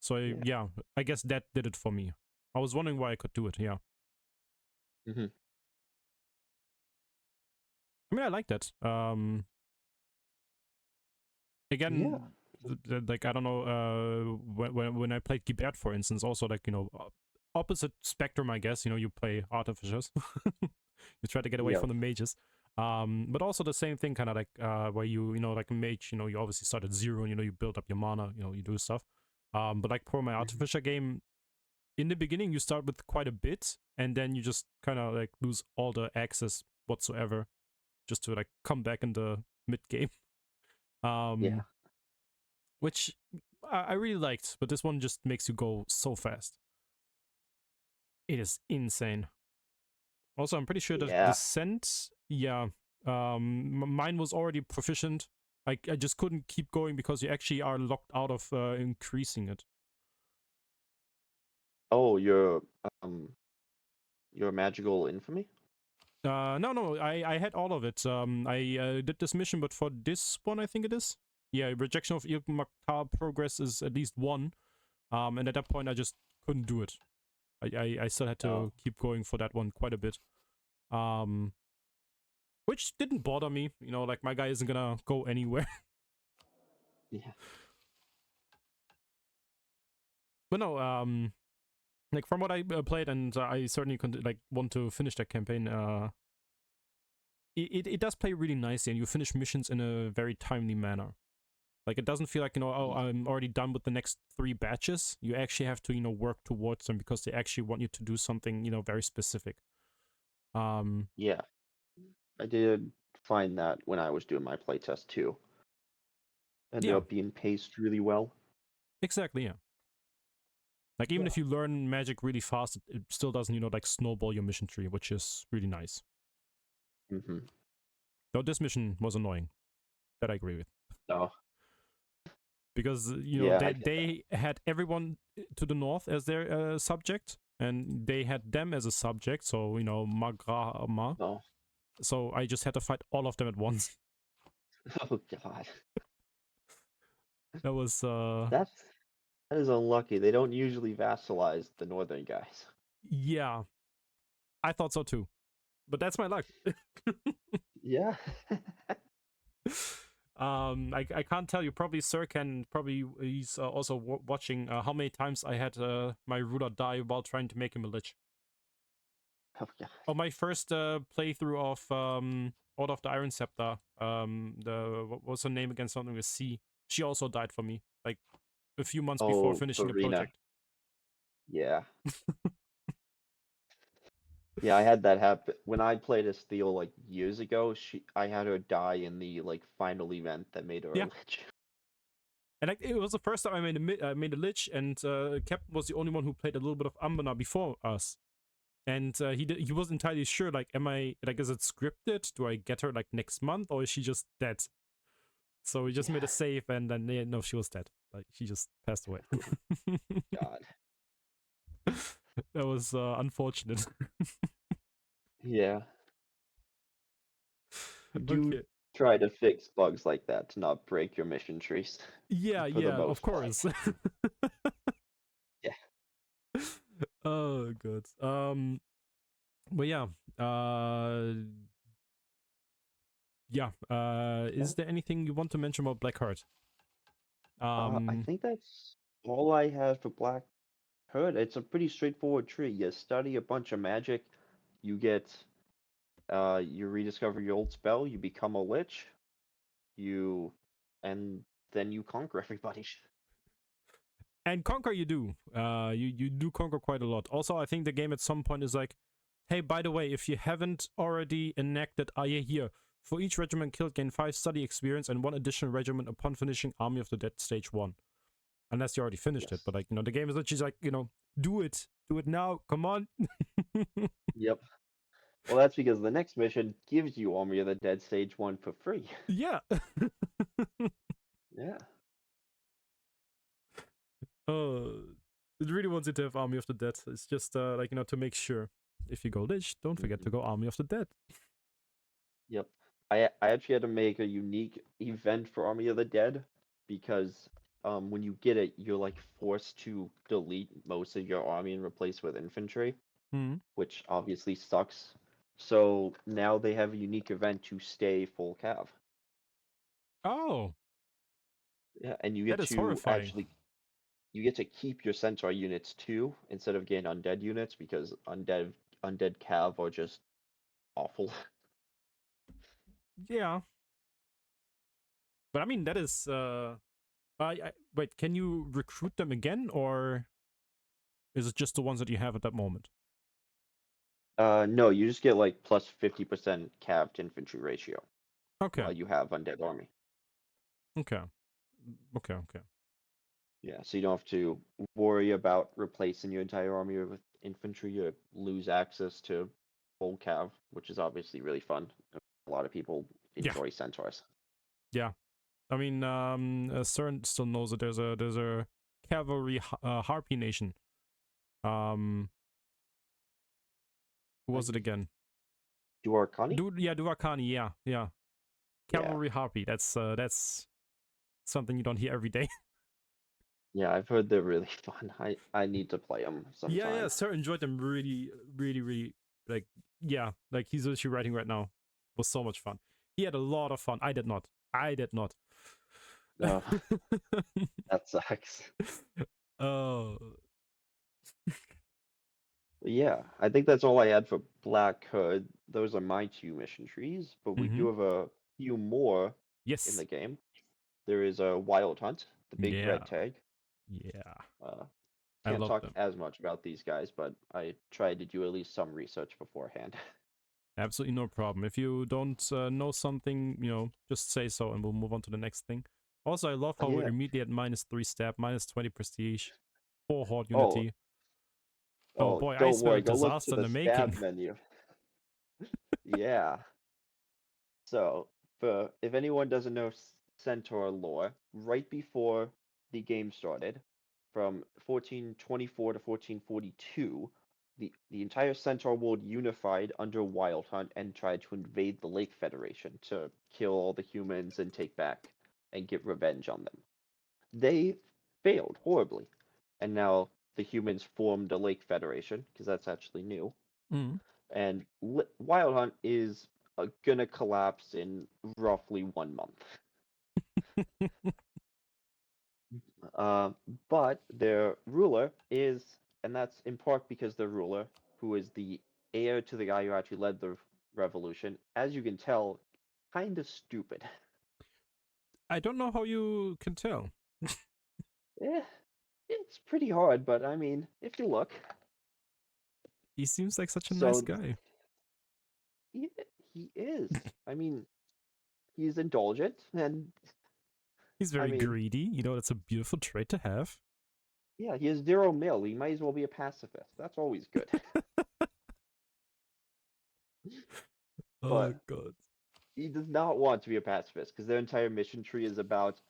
So yeah. I guess that did it for me. I was wondering why I could do it. Yeah. Mm-hmm. I mean, I like that. Again, Yeah. like I don't know. When I played Gibert, for instance, also like opposite spectrum, I guess. You play artificers. You try to get away Yep. from the mages. But also the same thing, kind of like where like a mage, you obviously start at 0, and you build up your mana, you do stuff. But like for my artificer game, in the beginning you start with quite a bit, and then you just kind of like lose all the access whatsoever, just to like come back in the mid game. Yeah. Which I really liked, but this one just makes you go so fast. It is insane. Also, I'm pretty sure the Yeah. descent, mine was already proficient. I just couldn't keep going because you actually are locked out of increasing it. Oh, your magical infamy? No, I had all of it. I did this mission, but for this one, I think it is. Yeah, rejection of Irmakar progress is at least 1. And at that point, I just couldn't do it. I still had to keep going for that one quite a bit. Which didn't bother me. Like my guy isn't gonna go anywhere. Yeah. But no, like from what I played, and I certainly want to finish that campaign. It does play really nicely, and you finish missions in a very timely manner. Like it doesn't feel like oh, I'm already done with the next 3 batches. You actually have to work towards them because they actually want you to do something very specific. Yeah. I did find that when I was doing my playtest too. Ended Yeah, up being paced really well. exactly. Yeah. Like even Yeah. if you learn magic really fast, it still doesn't like snowball your mission tree, which is really nice. Mm-hmm. Though this mission was annoying. That I agree with. Oh. because Yeah, I they had everyone to the north as their subject, and they had them as a subject. So Magrama. oh, So I just had to fight all of them at once. oh God, That was that is unlucky. They don't usually vassalize the northern guys. yeah, I thought so too, but that's my luck. Yeah. I can't tell you. Probably Sir can. Probably he's also watching how many times I had my ruler die while trying to make him a lich. Oh God. Oh, my first playthrough of Order of the Iron Scepter. What was her name again? Something with C. She also died for me, like a few months before Oh, finishing the Farina. project. Yeah. Yeah, I had that happen when I played Esteel like years ago. I had her die in the like final event that made her a Yeah. lich. And it was the first time I made a lich, and Captain was the only one who played a little bit of Anbennar before us. And he wasn't entirely sure, like, is it scripted? Do I get her like next month, or is she just dead? So we just made a save, and then no, she was dead. Like, she just passed away. God. That was unfortunate. Yeah. Do Okay. try to fix bugs like that to not break your mission trees. Yeah, For the yeah, of most part. course. Yeah. Oh god. But yeah. Is there anything you want to mention about Blackheart? I think that's all I have for Black Hood. It's a pretty straightforward tree. You study a bunch of magic, you get you rediscover your old spell, you become a lich, and then you conquer everybody. And conquer you do. You do conquer quite a lot. Also, I think the game at some point is like, hey, by the way, if you haven't already enacted here, for each regiment killed, gain 5 study experience and 1 additional regiment upon finishing Army of the Dead Stage 1. Unless you already finished it. But like, the game is literally like, do it. Do it now. Come on. Yep. Well, that's because the next mission gives you Army of the Dead Stage 1 for free. Yeah. Yeah. It really wants you to have Army of the Dead. It's just like, to make sure. If you go Lich, don't forget to go Army of the Dead. Yep. I actually had to make a unique event for Army of the Dead because when you get it, you're like forced to delete most of your army and replace with infantry, which obviously sucks. So now they have a unique event to stay full cav. Oh. Yeah, and you That get is to horrifying. you get to keep your centaur units too instead of getting undead units because undead cav are just awful. Yeah. But I mean, that is wait, can you recruit them again, or is it just the ones that you have at that moment? No, you just get like plus 50% cav infantry ratio Okay. while you have undead army. Okay. Yeah, so you don't have to worry about replacing your entire army with infantry. You lose access to full cav, which is obviously really fun. A lot of people enjoy centaurs. Yeah. I mean, CERN still knows that there's a cavalry harpy nation. Who was it again? Duarkani? Duarkani. Yeah. Cavalry harpy. That's something you don't hear every day. Yeah, I've heard they're really fun. I need to play them sometime. Yeah. Sir enjoyed them really, really, really. Like, yeah, like he's literally writing right now. It was so much fun. He had a lot of fun. I did not. Oh, that sucks. Oh. Yeah, I think that's all I had for Black Hood. Those are my 2 mission trees, but we do have a few more in the game. There is a Wild Hunt, the big red tag. Yeah. I Can't love talk them. as much about these guys, but I tried to do at least some research beforehand. Absolutely no problem. If you don't know something, just say so and we'll move on to the next thing. Also, I love how we're immediately at -3 stab, -20 prestige, 4 horde unity. Oh boy, I don't smell worry, go look to disaster in the the stab making. menu. Yeah. So, if anyone doesn't know Centaur lore, right before the game started, from 1424 to 1442, the entire Centaur world unified under Wild Hunt and tried to invade the Lake Federation to kill all the humans and take back and get revenge on them. They failed horribly, and now the humans formed a Lake Federation, because that's actually new. Mm. And Wild Hunt is gonna collapse in roughly 1 month. Uh, but their ruler is, and that's in part because their ruler, who is the heir to the guy who actually led the revolution, as you can tell, kind of stupid. I don't know how you can tell. Yeah, it's pretty hard, but I mean, if you look. He seems like such a nice So guy. he, he is. I mean, he's indulgent, and He's I very mean, greedy. You know, that's a beautiful trait to have. yeah, he has 0 mil. He might as well be a pacifist. That's always good. Oh, But God. he does not want to be a pacifist because their entire mission tree is about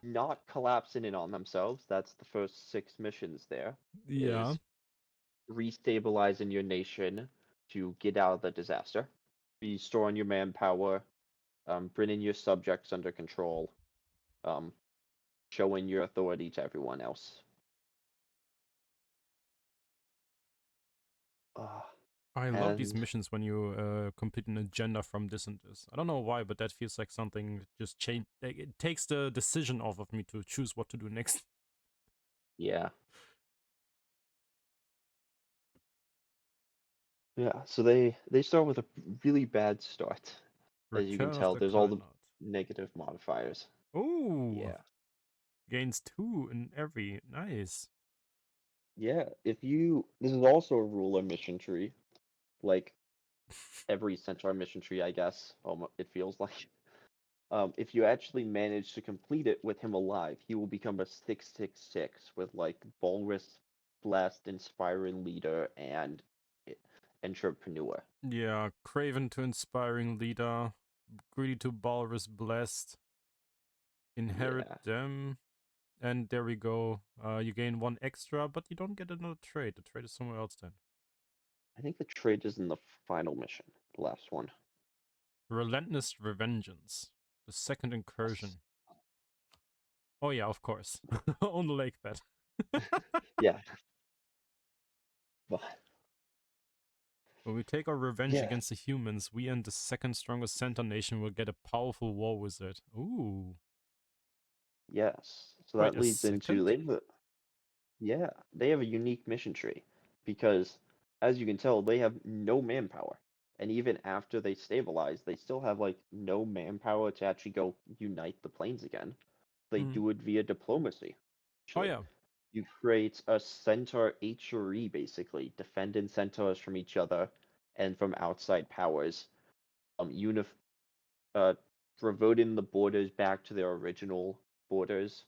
not collapsing in on themselves. That's the first 6 missions there, Yeah. is restabilizing your nation to get out of the disaster, restoring your manpower, bringing your subjects under control, um, showing your authority to everyone else. Uh, I love these and missions when you complete an agenda from this and this. I don't know why, but that feels like something that just change. Like, it takes the decision off of me to choose what to do next. yeah, yeah. So they start with a really bad start. As you can Return of tell, the there's all the Covenant. negative modifiers. Oh, Yeah. gains 2 in every. Nice. Yeah, this is also a ruler mission tree, like every Centaur mission tree, I guess. It feels like. If you actually manage to complete it with him alive, he will become a 666 with like Walrus, Blessed, Inspiring Leader, and Entrepreneur. Yeah, Craven to Inspiring Leader, Greedy to Balrus Blessed, Inherit Yeah, them, and there we go. You gain 1 extra, but you don't get another trait. The trait is somewhere else then. I think the trade is in the final mission, the last one. Relentless Revengeance, the second Yes. incursion. Oh yeah, of course. On the lake bed. Yeah, but When we take our revenge yeah, against the humans, we and the second strongest centaur nation will get a powerful war wizard. Ooh. yes. So Wait, that a leads into second? they have a unique mission tree because, as you can tell, they have no manpower. And even after they stabilize, they still have like no manpower to actually go unite the planes again. They Hmm. do it via diplomacy. Oh Actually, yeah. you create a centaur HRE basically, defending centaurs from each other and from outside powers. Unif uh, reverting the borders back to their original borders,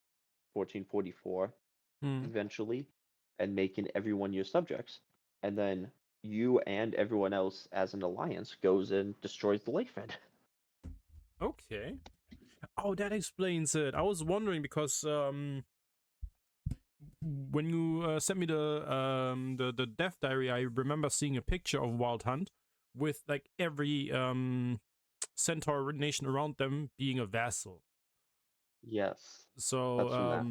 1444 Hmm. eventually, and making everyone your subjects. And then you and everyone else as an alliance goes and destroys the Lake Fed. Okay. Oh, that explains it. I was wondering because when you sent me the death diary, I remember seeing a picture of Wild Hunt with like every centaur nation around them being a vassal. Yes, So that's from that.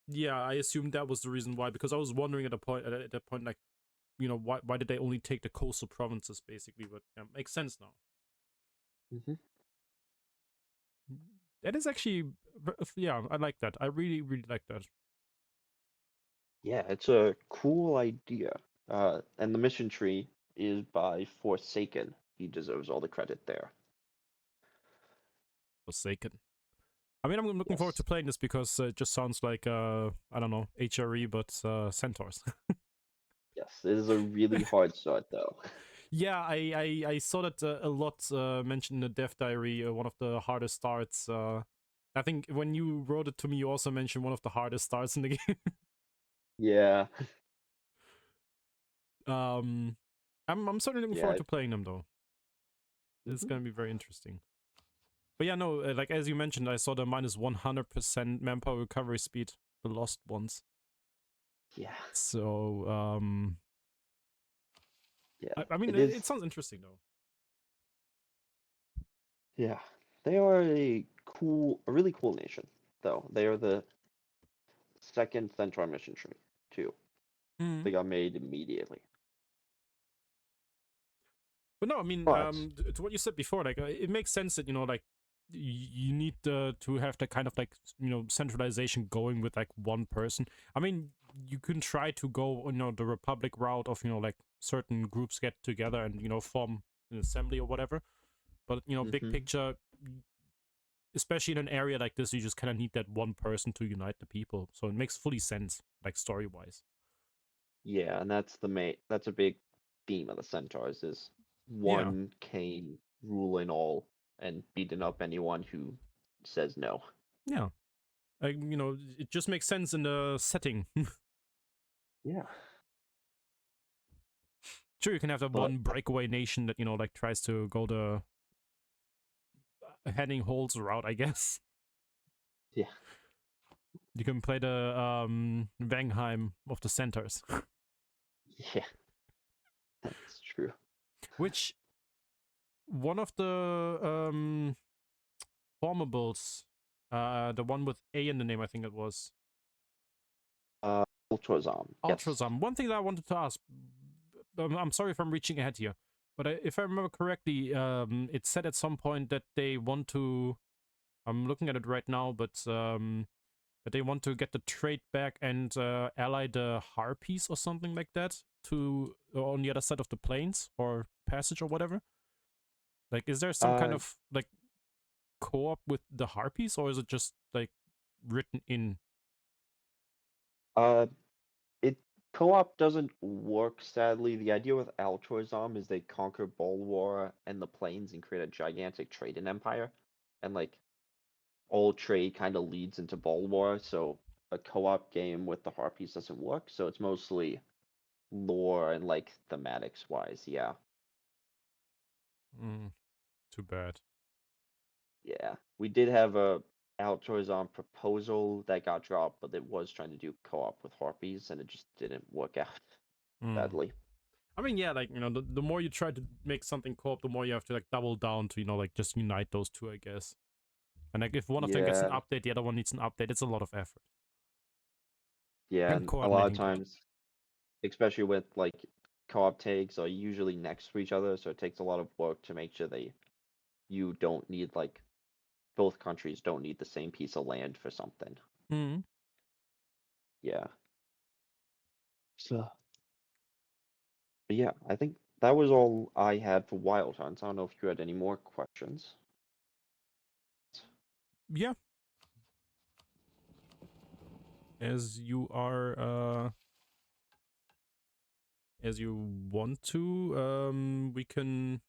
yeah, I assumed that was the reason why, because I was wondering at that point, like, you know, why did they only take the coastal provinces basically? But yeah, makes sense now. Hmm. That is actually, yeah, I like that. I really like that. Yeah, it's a cool idea. And the mission tree is by Forsaken. He deserves all the credit there. Forsaken. I mean, I'm looking forward Yes. to playing this because it just sounds like I don't know, HRE but centaurs. Yes, it is a really hard start though. Yeah, I saw that a lot mentioned in the dev diary. One of the hardest starts. I think when you wrote it to me, you also mentioned one of the hardest starts in the game. Yeah. I'm certainly looking Yeah. forward to playing them though. It's Hmm. gonna be very interesting. But yeah, no, like as you mentioned, I saw the minus 100% manpower recovery speed. the lost ones. Yeah. So Yeah. I mean, It is. it sounds interesting though. Yeah. They are a really cool nation, though. They are the second Centaur mission tree, too. Mm. They got made immediately. But no, I mean, But to what you said before, like it makes sense that like you need to have that kind of like centralization going with like one person. I mean, you can try to go the Republic route of like certain groups get together and form an assembly or whatever. But big mhm. picture, especially in an area like this, you just kind of need that one person to unite the people. So it makes fully sense, like story wise. Yeah, and that's a big theme of the Centaurs is Yeah, one cane ruling all and beating up anyone who says no. yeah. Like, it just makes sense in the setting. Yeah. Sure, you can have that But one breakaway nation that like tries to go the heading holes route, I guess. yeah, You can play the Vangheim of the centers. yeah, that's true. Which one of the formables, the one with A in the name, I think it was Ultrazom, yes. Ultrazam. One thing that I wanted to ask, I'm sorry if I'm reaching ahead here, but if I remember correctly, it said at some point that they want to. I'm looking at it right now, but that they want to get the trade back and ally the Harpies or something like that to on the other side of the plains or passage or whatever. Like, is there some kind Uh, of like co-op with the Harpies, or is it just like written in? uh, it co-op doesn't work, sadly. The idea with Ultrazom is they conquer Bulwar and the plains and create a gigantic trading empire, and like all trade kind of leads into Bulwar, so a co-op game with the Harpies doesn't work. So it's mostly lore and like thematics wise, yeah. Mm, too bad. Yeah. We did have a Outdoors proposal that got dropped, but it was trying to do co-op with Harpies and it just didn't work out, Mm. sadly. I mean, yeah, like the more you try to make something co-op, the more you have to like double down to like just unite those two, I guess. And like if one of them gets an Yeah, update, the other one needs an update. It's a lot of effort yeah, and and a lot of coordinating that. times, especially with like co-op tags are usually next to each other, so it takes a lot of work to make sure you don't need like both countries don't need the same piece of land for something. Mm. Yeah. So, but yeah, I think that was all I had for Wild Hunts. I don't know if you had any more questions. Yeah, as you are as you want to, we can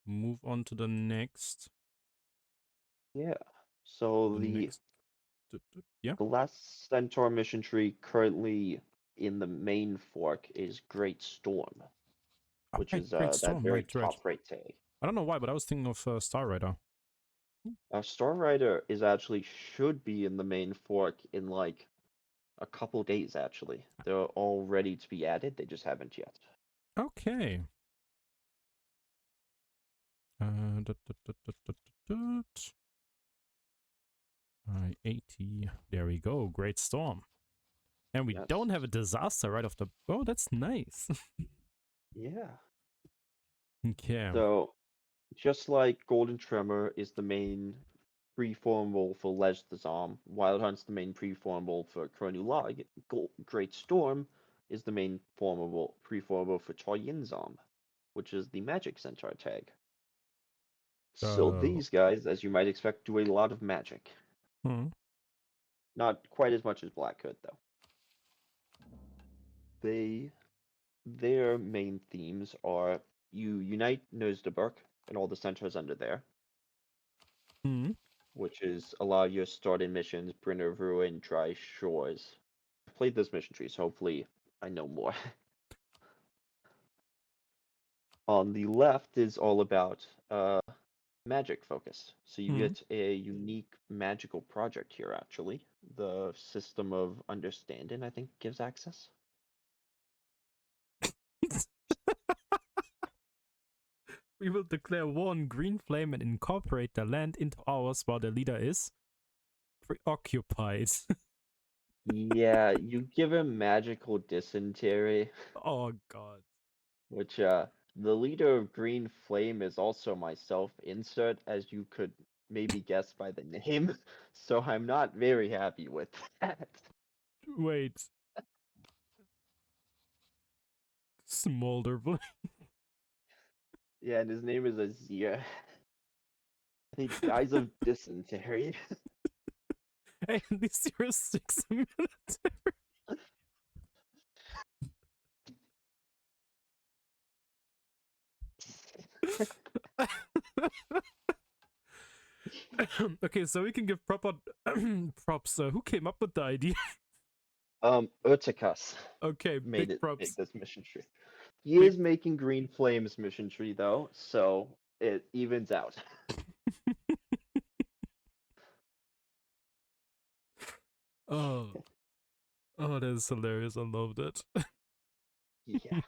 move on to the next. Yeah. So The the next. Yeah. last Centaur mission tree currently in the main fork is Great Storm, Oh, which right, is Great that Storm. very Right, right. top rate tag. I don't know why, but I was thinking of Star Rider. Star Rider is actually should be in the main fork in like a couple days actually. They're all ready to be added, they just haven't yet. Okay. Dut, dut, dut, dut, dut, dut. 80. There we go. Great Storm. And we Yes. don't have a disaster right off the. Oh, that's nice. Yeah. Okay. So just like Golden Tremor is the main preformable for Les the Zom, Wild Hunt's the main preformable for Kronu Log, Great Storm is the main preformable for Choyin Zom, which is the Magic Centaur tag. So Uh, these guys, as you might expect, do a lot of magic. hmm. Not quite as much as Black Hood, though. Their main themes are you unite Nosdeburg and all the centaurs under there, Hmm. which is allow your starting missions, Bringer of Ruin, Dry Shores. I've played this mission tree, so hopefully I know more. On the left is all about magic focused. So you Hmm. get a unique magical project here, actually. The System of Understanding, I think, gives access. We will declare war on Green Flame and incorporate the land into ours while the leader is preoccupied. Yeah, you give him magical dysentery, Oh god. which the leader of Green Flame is also myself, Insert, as you could maybe guess by the name. So I'm not very happy with that. Wait. Smolder. Yeah, and his name is Azir. He dies of dysentery. Hey, at least you're 6 minutes. Okay, so we can give proper props. Who came up with the idea? Urticus Okay, big made props. this mission tree. He Big. is making Green Flames mission tree though, so it evens out. Oh, oh, that is hilarious. I loved it. Yeah.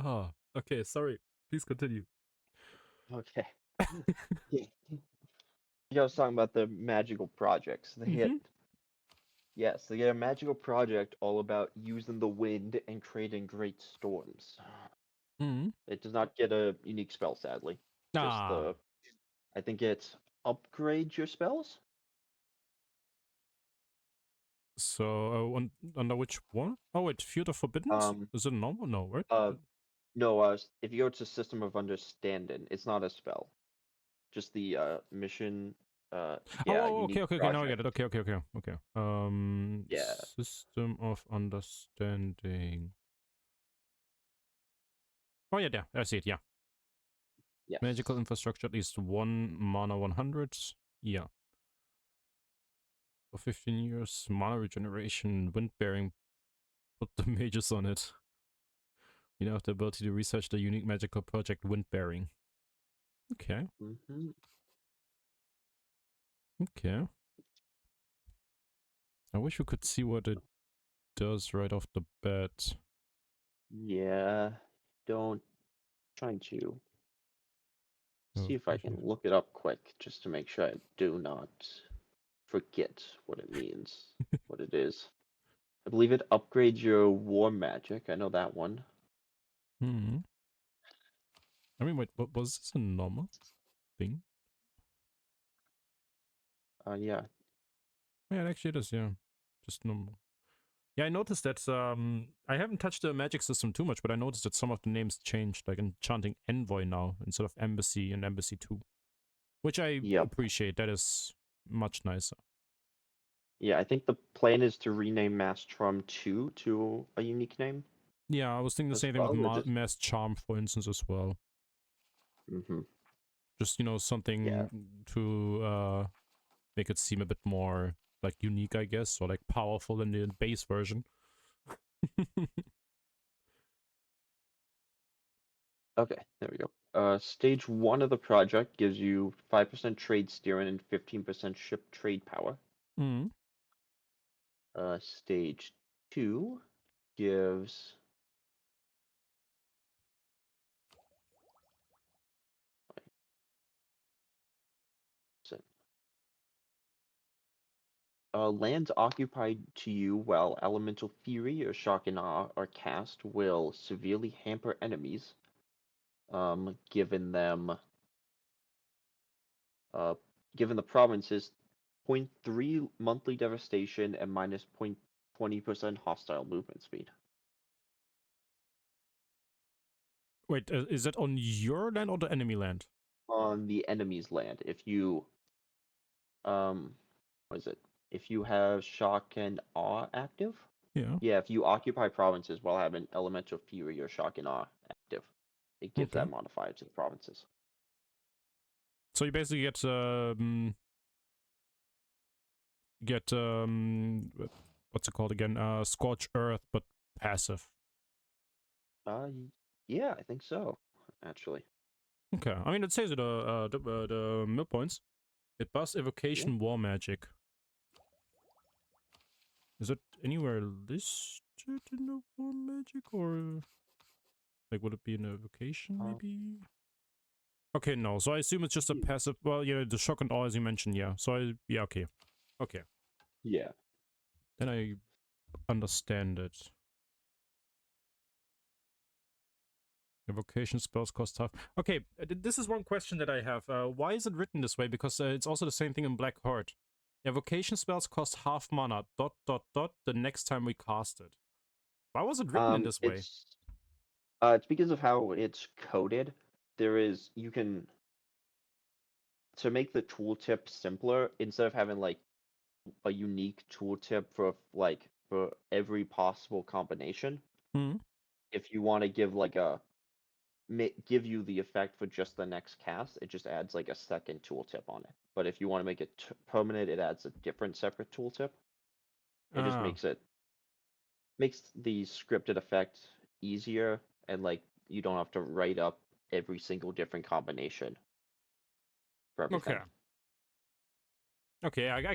Oh, okay. Sorry. Please continue. Okay. Yeah. I was talking about the magical projects. Mm-hmm. They get a magical project all about using the wind and creating great storms. Mm-hmm. It does not get a unique spell, sadly. Just Ah. I think it's upgrade your spells. So, under which one? Oh, wait, Field of Forbidden? Um, Is it normal? No, right? no, if you go to System of Understanding, it's not a spell. Just the mission, yeah, Okay, unique okay, okay. Now I project. get it. Okay, okay, okay, okay. Yeah. System of Understanding. Oh yeah, yeah, I see it. Yeah, magical Yes. infrastructure at least one mana 100. Yeah, for 15 years, mana regeneration, wind bearing. Put the mages on it. You now have the ability to research the unique magical project wind bearing. Okay, Mm-hmm. okay. I wish we could see what it does right off the bat. Yeah. Don't trying to Oh, see if I can look it up quick just to make sure I do not forget what it means, what it is. I believe it upgrades your war magic. I know that one. Hmm. I mean, wait, what was this a normal thing? Yeah. Yeah, actually it is, yeah. Just normal. Yeah, I noticed that I haven't touched the magic system too much, but I noticed that some of the names changed, like Enchanting Envoy now instead of Embassy and Embassy 2. Which I Yep. appreciate. That is much nicer. Yeah, I think the plan is to rename Mastrum 2 to a unique name Yeah, I was thinking the as same thing with well, or just Mass Charm, for instance, as well. mm-hmm. Just, you know, Yeah. something to make it seem a bit more like unique, I guess, or like powerful in the base version. Okay, there we go. Stage 1 of the project gives you 5% trade steering and 15% ship trade power. Mm. Stage 2 gives lands occupied to you while Elemental Fury or Shock and Awe are cast will severely hamper enemies, given them uh, given the provinces 0.3 monthly devastation and minus 0.20% hostile movement speed. Wait, is that on your land or the enemy land? On the enemy's land. If you what is it? If you have Shock and Awe active? Yeah. Yeah, if you occupy provinces while having Elemental Fury or Shock and Awe active, it gives Okay. that modifier to the provinces. So you basically get what's it called again? Scorch Earth, but passive. Uh, Yeah, I think so, actually. Okay, I mean, it says it, the mill points. It busts Yeah. evocation war magic. Is it anywhere listed in the war magic, or like would it be an evocation maybe? Okay, no. So I assume it's just a passive. Well, yeah, the shock and awe as you mentioned. Yeah. So yeah, okay, okay. Yeah. Then I understand it. Evocation spells cost half. Okay, this is one question that I have. Why is it written this way? Because it's also the same thing in Black Heart. Evocation spells cost half mana. ... The next time we cast it. Why was it written in this way? It's because of how it's coded. You can, to make the tooltip simpler, instead of having like a unique tooltip for every possible combination, Hmm. if you want to give like give you the effect for just the next cast, it just adds like a second tooltip on it. But if you want to make it permanent, it adds a different separate tooltip. It just Ah, makes the scripted effect easier, and like you don't have to write up every single different combination for okay. everything. Okay, I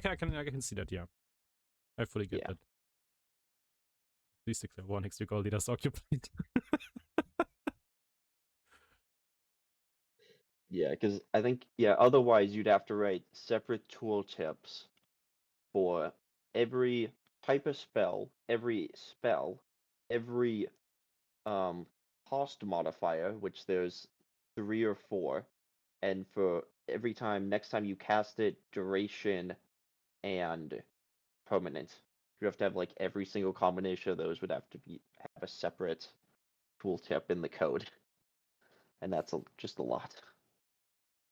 can see that. Yeah, I fully get Yeah. that. Please declare one extra goal leaders occupied. Yeah, because I think, yeah, otherwise you'd have to write separate tooltips for every type of spell, every um cost modifier, which there's 3 or 4, and for every time next time you cast it, duration and permanent. You have to have like every single combination of those would have to have a separate tooltip in the code, and that's just a lot.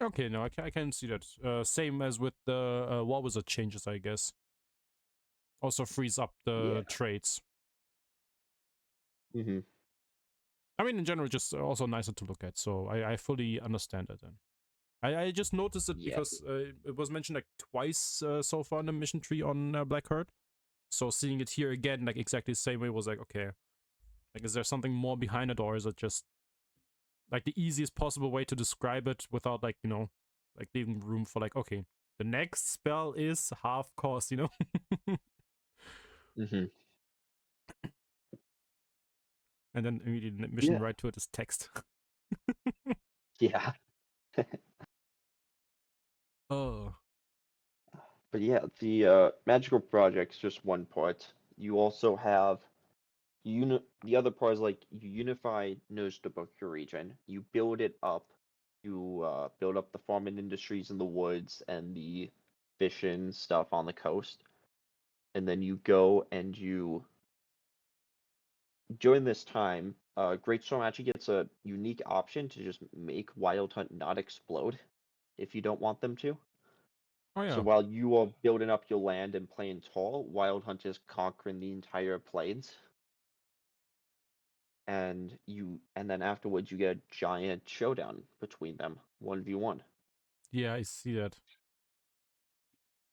Okay, no, I can see that. Same as with the War Wizard changes, I guess. Also frees up Yeah. the traits. Mm-hmm. I mean, in general, just also nicer to look at. So I fully understand it. Then I just noticed it Yeah. because it was mentioned like twice so far in the mission tree on Black Heart. So seeing it here again, like exactly the same way, was like, okay, like is there something more behind it, or is it just like the easiest possible way to describe it without like like leaving room for like, okay, the next spell is half cost, Mm-hmm. and then immediately mission Yeah. right to it is text. Yeah. Oh, But yeah, the magical project's just one part. You also have the other part is like you unify Nose to Book your region. You build it up. You build up the farming industries in the woods and the fishing stuff on the coast. And then you go and during this time, Great Storm actually gets a unique option to just make Wild Hunt not explode if you don't want them to. oh So yeah, while you are building up your land and playing tall, Wild Hunt is conquering the entire plains. And then afterwards you get a giant showdown between them, 1v1. yeah, I see that.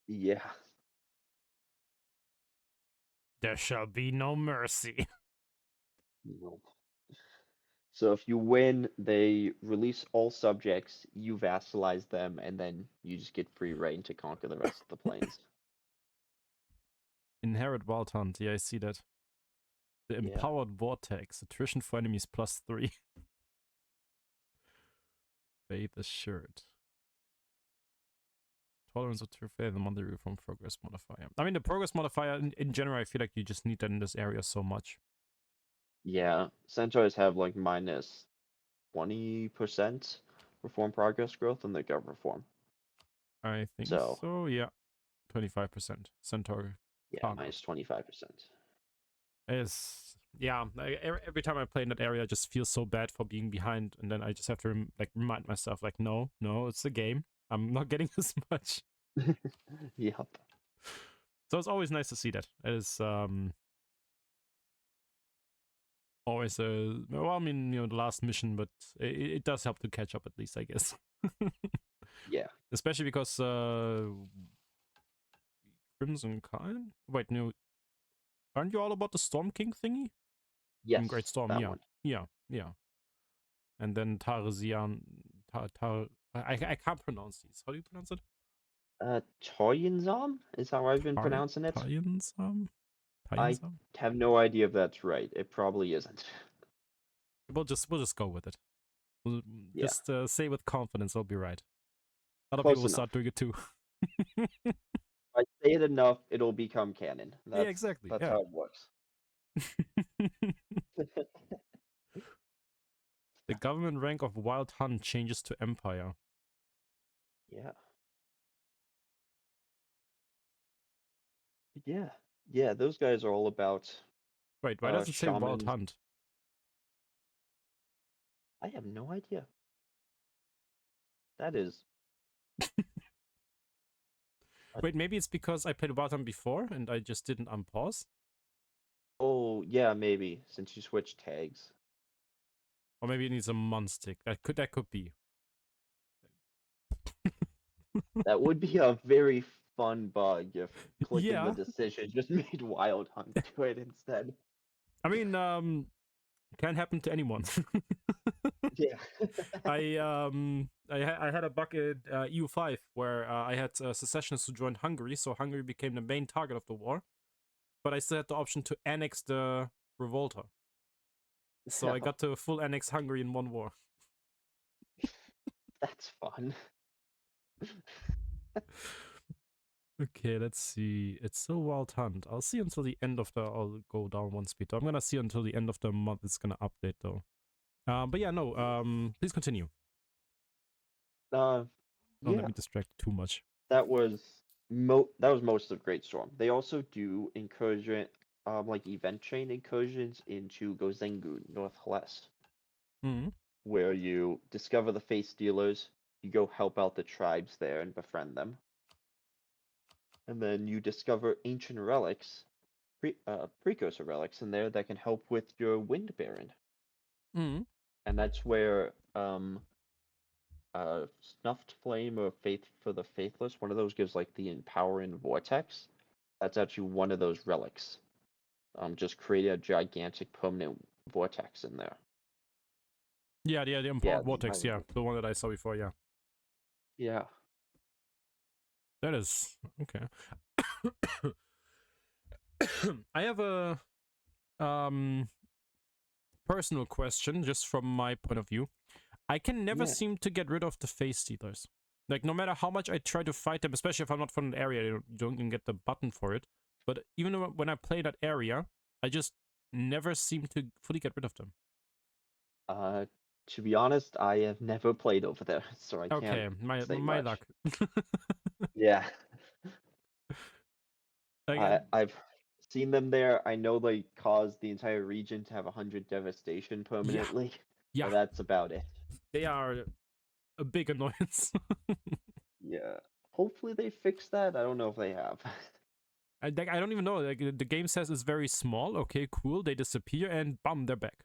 Yeah. There shall be no mercy. Nope. So if you win, they release all subjects, you vassalize them, and then you just get free reign to conquer the rest of the plains. Inherit Wild Hunt. Yeah, I see that. The Yeah. Empowered Vortex. Attrition for enemies +3. Bathe assured. Tolerance of true failure, the monthly reform progress modifier. I mean, the progress modifier in general, I feel like you just need that in this area so much. Yeah. Centaurs have like minus 20% reform progress growth in the gov reform. I think So, so, yeah. 25%. Centaur yeah, Carnot. minus 25%. Is yeah, every time I play in that area, I just feel so bad for being behind, and then I just have to like remind myself, like, no, it's a game. I'm not getting this much. Yep. So it's always nice to see that. It is always well, I mean, the last mission, but it does help to catch up at least, I guess. Yeah. Especially because Crimson Kine. Wait, no, aren't you all about the Storm King thingy? I mean, Great Yes, Storm, that yeah, one. yeah, yeah. and then Tarzian. I can't pronounce these. How do you pronounce it? Toyinzam? Is how I've been pronouncing it? Tayinsam? I have no idea if that's right. It probably isn't. We'll just go with it. We'll Yeah. just say with confidence I'll be right. Other Close people will enough. start doing it too. If I say it enough, it'll become canon. Yeah, exactly. That's Yeah. how it works. The government rank of Wild Hunt changes to Empire. Yeah. Yeah. Yeah, those guys are all about Wait, why does it say Wild shamans. Hunt? I have no idea. That is. Wait, maybe it's because I played Wild Hunt before and I just didn't unpause? Oh, yeah, maybe, since you switched tags. Or maybe it needs a mun stick. That could be. That would be a very fun bug if clicking the Yeah. decision just made Wild Hunt do it instead. I mean, can happen to anyone. Yeah. I had a bug in EU5 where I had secessionists who joined Hungary, so Hungary became the main target of the war. But I still had the option to annex the revolter. So I got to full annex Hungary in one war. That's fun. Okay, let's see. It's still Wild Hunt. I'll see until the end of the. I'll go down one speed. I'm gonna see until the end of the month. It's gonna update though. But yeah, no. Please continue. Don't let Yeah, me distract too much. that was most of Great Storm. They also do incursion, like event chain incursions into Gozengu Northwest, Mm-hmm. where you discover the face stealers, you go help out the tribes there and befriend them, and then you discover ancient relics, precursor relics in there that can help with your Wind Baron, Mm-hmm. and that's where Snuffed Flame or Faith for the Faithless, one of those gives like the Empowering Vortex. That's actually one of those relics. Just create a gigantic permanent vortex in there. Yeah, the Empowered Vortex, yeah. The one that I saw before, yeah. Yeah. That is okay. I have a personal question, just from my point of view. I can never seem to get rid of the face stealers. Like, no matter how much I try to fight them, especially if I'm not from an area, you don't even get the button for it. But even when I play that area, I just never seem to fully get rid of them. To be honest, I have never played over there, so I can't say my much. luck. Yeah. Like, I've seen them there. I know they caused the entire region to have 100 devastation permanently. Yeah. But that's about it. They are a big annoyance. Yeah. Hopefully they fix that. I don't know if they have. I don't even know. Like, the game says it's very small. Okay, cool. They disappear and bam, they're back.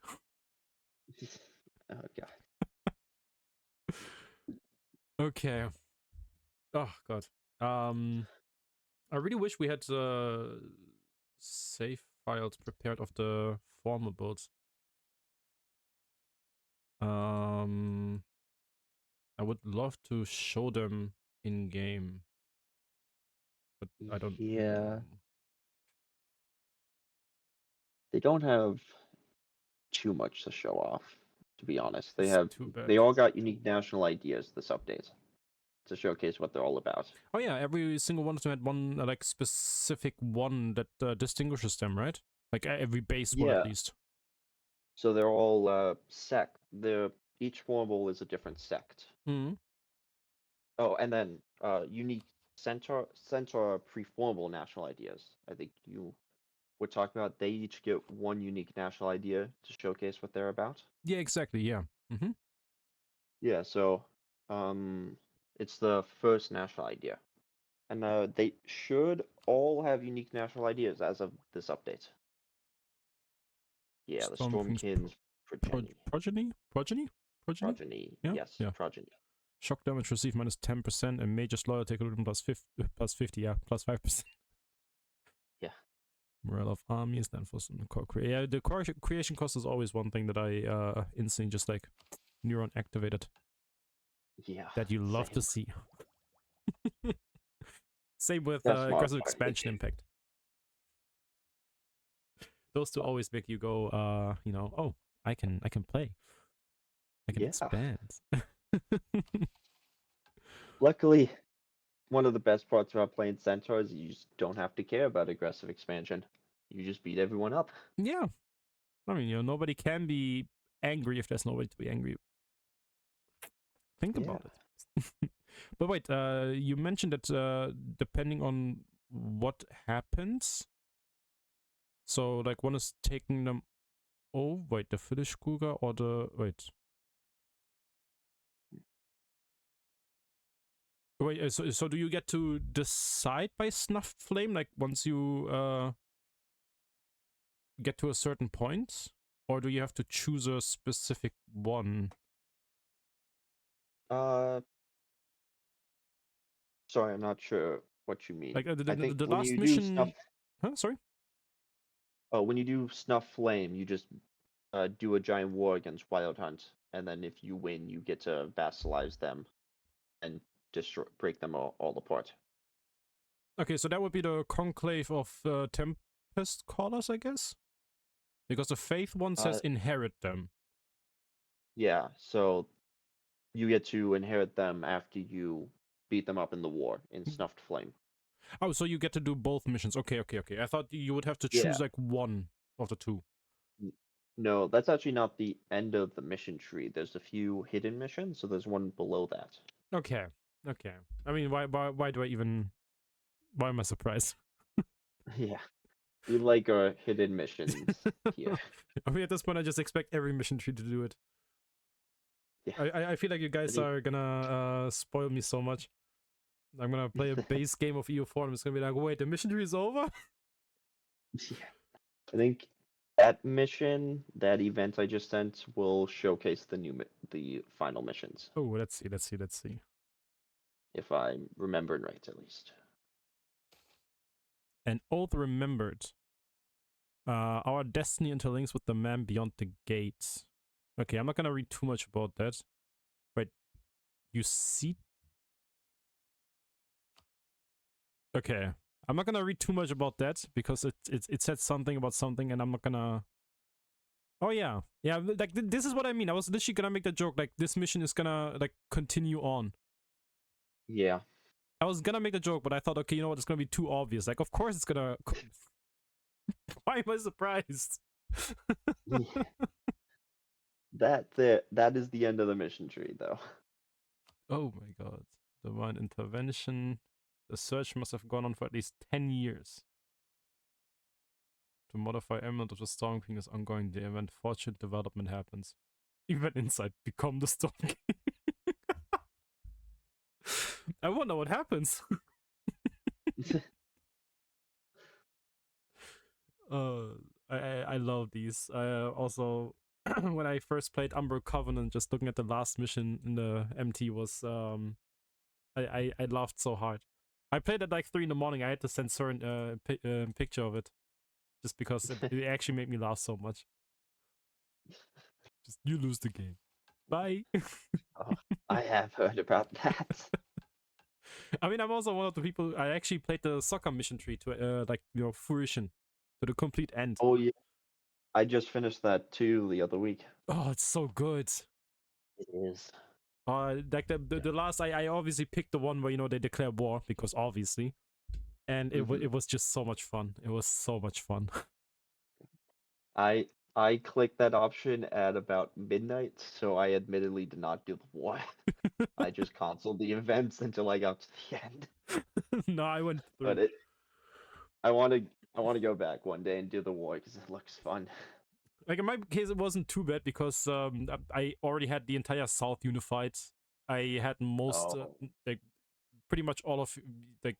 Oh god. Okay. Oh god. I really wish we had save files prepared of the formal builds. I would love to show them in game, but I don't. Yeah. They don't have too much to show off, to be honest. Too bad. They all got unique national ideas this update to showcase what they're all about. Oh yeah, every single one of them had one like specific one that distinguishes them, right? Like every base one at least. So they're all sect. Each formable is a different sect. Mm-hmm. Oh, and then unique centaur preformable national ideas. I think you were talking about. They each get one unique national idea to showcase what they're about. Yeah, exactly. Yeah. Mm-hmm. Yeah. So, it's the first national idea, and they should all have unique national ideas as of this update. Yeah, the Stormking's progeny. Progeny? Yeah? Yes, yeah. progeny. Shock damage received minus 10% and major slaughter take plus 50, yeah, plus 5%. Yeah. Morale of armies, then for some core creation. Yeah, the core creation cost is always one thing that I instantly just like neuron activated Yeah. that you love to same. see. Same with That's aggressive modified. expansion impact. Those two always make you go, you know, oh, I can play. I can Yeah. expand. Luckily, one of the best parts about playing Centaurs is you just don't have to care about aggressive expansion. You just beat everyone up. Yeah. I mean, you know, nobody can be angry if there's nobody to be angry. Think Yeah. about it. But wait, you mentioned that depending on what happens, so like one is taking them. Oh, wait, the Finnish cougar or the wait. Wait, so do you get to decide by snuffed flame, like once you get to a certain point, or do you have to choose a specific one? Sorry, I'm not sure what you mean. Like I think the when last you do mission, huh? Sorry. when you do Snuff Flame, you just do a giant war against Wild Hunt, and then if you win, you get to vassalize them and break them all apart. Okay, so that would be the conclave of Tempest Callers, I guess, because the Faith one says inherit them. Yeah, so you get to inherit them after you beat them up in the war in Snuffed Flame. Oh, so you get to do both missions. Okay. I thought you would have to Yeah. choose like one of the two. No, that's actually not the end of the mission tree. There's a few hidden missions, so there's one below that. Okay. I mean, why do I even? Why am I surprised? Yeah, we like our hidden missions here. I mean, at this point, I just expect every mission tree to do it. Yeah. I feel like you guys are gonna spoil me so much. I'm gonna play a base game of EU4 and I'm just gonna be like, wait, the mission tree is over? Yeah. I think that mission, that event I just sent, will showcase the final missions. Oh, let's see. If I'm remembering right, at least. An oath remembered. Our destiny interlinks with the man beyond the gates. Okay, I'm not gonna read too much about that. Wait, you see? Okay, I'm not gonna read too much about that because it said something about something, and I'm not gonna. Oh yeah, like this is what I mean. I was literally gonna make the joke like this mission is gonna like continue on. Yeah. I was gonna make the joke, but I thought, okay, you know what? It's gonna be too obvious. Like, of course it's gonna. Why am I surprised? Yeah. That is the end of the mission tree, though. Oh my god. Divine intervention. The search must have gone on for at least 10 years. To modify element of the Storm King is ongoing. The event fortunate development happens. Even inside, become the Storm King. I wonder what happens. I love these. Also, when I first played Umbral Covenant, just looking at the last mission in the MT was I laughed so hard. I played at like 3 in the morning. I had to send Søren a picture of it, just because it actually made me laugh so much. Just you lose the game. Bye. Oh, I have heard about that. I mean, I'm also one of the people. I actually played the soccer mission tree to like fruition, to the complete end. Oh yeah, I just finished that too the other week. Oh, it's so good. It is. Like the last, I obviously picked the one where they declare war because obviously, and it was just so much fun. It was so much fun. I clicked that option at about midnight, so I admittedly did not do the war. I just canceled the events until I got to the end. No, I went through. But I want to go back one day and do the war because it looks fun. Like in my case, it wasn't too bad because I already had the entire South unified. I had most, like, pretty much all of, like,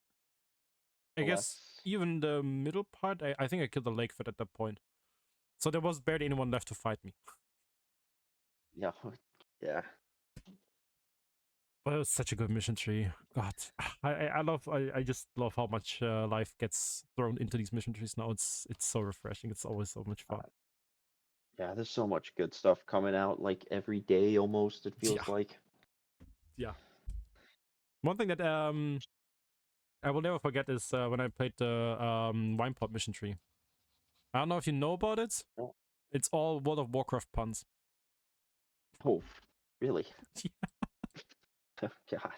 I guess even the middle part. I think I killed the Lakefit at that point, so there was barely anyone left to fight me. No, yeah. But it was such a good mission tree. God, I just love how much life gets thrown into these mission trees now. It's so refreshing. It's always so much fun. Yeah, there's so much good stuff coming out like every day almost, it Yeah, feels like. yeah. One thing that I will never forget is when I played the wine pot mission tree. I don't know if you know about it. Oh, It's all World of Warcraft puns. oh, really? Yeah, Oh, God.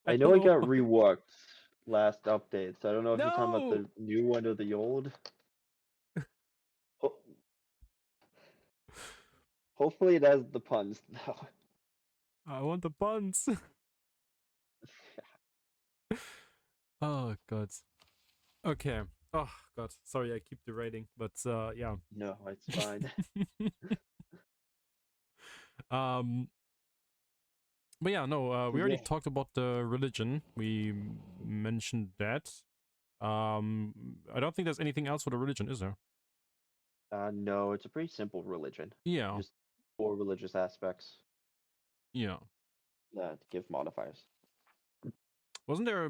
I I don't know it know got why. reworked last update, so I don't know if you're talking about No, the new one or the old. Ho- Hopefully it has the puns now. I want the puns. Oh god. Okay. Oh god. Sorry, I keep derating, but yeah. No, it's fine. um. But yeah, no. We But already yeah, talked about the religion. We mentioned that. I don't think there's anything else for the religion, is there? no, it's a pretty simple religion. Yeah. Just four religious aspects Yeah. that give modifiers. Wasn't there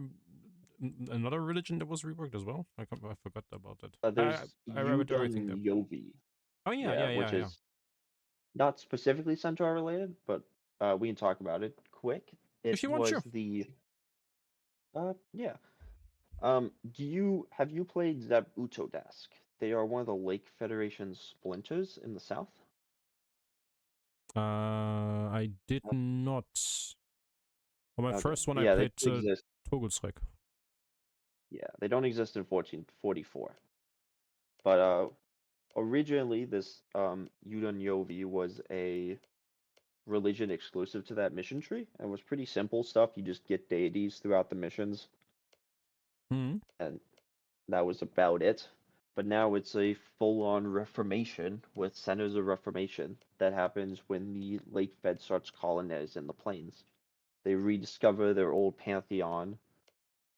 another religion that was reworked as well? I forgot about that. There's I read everything Yudun there. Yovi, Oh yeah, yeah, yeah, which yeah, yeah. is not specifically Centaur related, but we can talk about it quick. It If you want, was sure. the yeah. Have you played Zeb Utodask? They are one of the Lake Federation splinters in the south. I did not. On my Okay. first one, I Yeah, they played do exist. Togelsrek. Yeah, they don't exist in 1444. But originally this Yudun Yovi was a religion exclusive to that mission tree, and was pretty simple stuff. You just get deities throughout the missions, Hmm. and that was about it. But now it's a full-on reformation with centers of reformation that happens when the Lake Fed starts colonizing the plains. They rediscover their old pantheon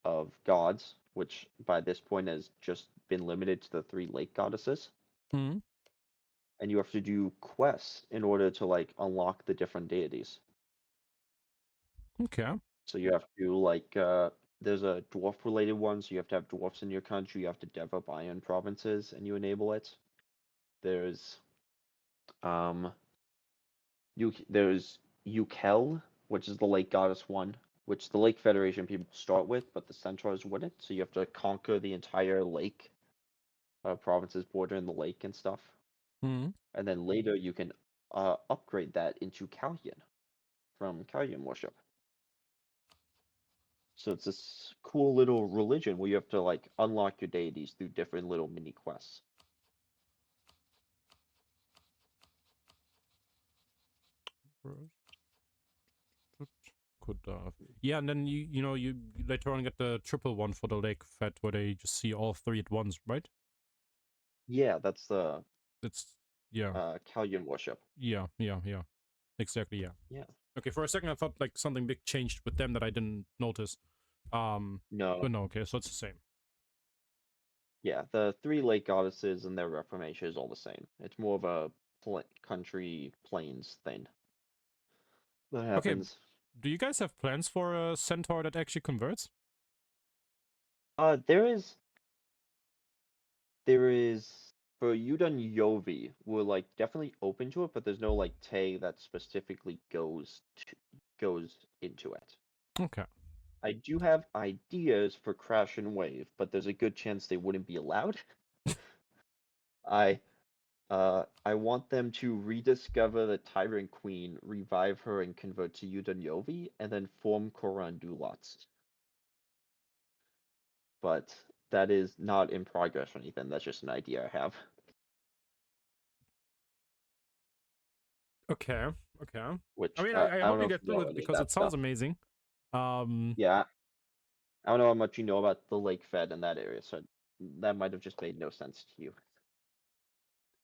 of gods, which by this point has just been limited to the three lake goddesses. Hmm. And you have to do quests in order to like unlock the different deities. Okay. So you have to like there's a dwarf related one, so you have to have dwarfs in your country, you have to develop iron provinces and you enable it. There's um there's Ukel, which is the lake goddess one, which the Lake Federation people start with, but the centaurs wouldn't. So you have to conquer the entire lake, provinces bordering the lake and stuff. Hmm. And then later you can upgrade that into Kalyan from Kalyan worship. So it's this cool little religion where you have to like unlock your deities through different little mini quests. Could yeah, and then you later on get the triple one for the lake fed where they just see all three at once, right? Yeah, that's the It's yeah, Kalyan worship. yeah, yeah, yeah. Exactly, yeah. Yeah. Okay, for a second I thought like something big changed with them that I didn't notice. No. But no, okay, so it's the same. Yeah, the three lake goddesses and their reformation is all the same. It's more of a country plains thing that Okay, happens. do you guys have plans for a centaur that actually converts? There is for Yudun Yovi, we're like definitely open to it, but there's no like Tay that specifically goes into it. Okay. I do have ideas for Crash and Wave, but there's a good chance they wouldn't be allowed. I I want them to rediscover the Tyrant Queen, revive her, and convert to Yudun Yovi, and then form Koran Dulats. But that is not in progress or anything. That's just an idea I have. Okay. Okay. I Which mean, I I don't hope know you if get you through know it any of because that it sounds stuff. amazing. Yeah, I don't know how much you know about the Lake Fed in that area, so that might have just made no sense to you.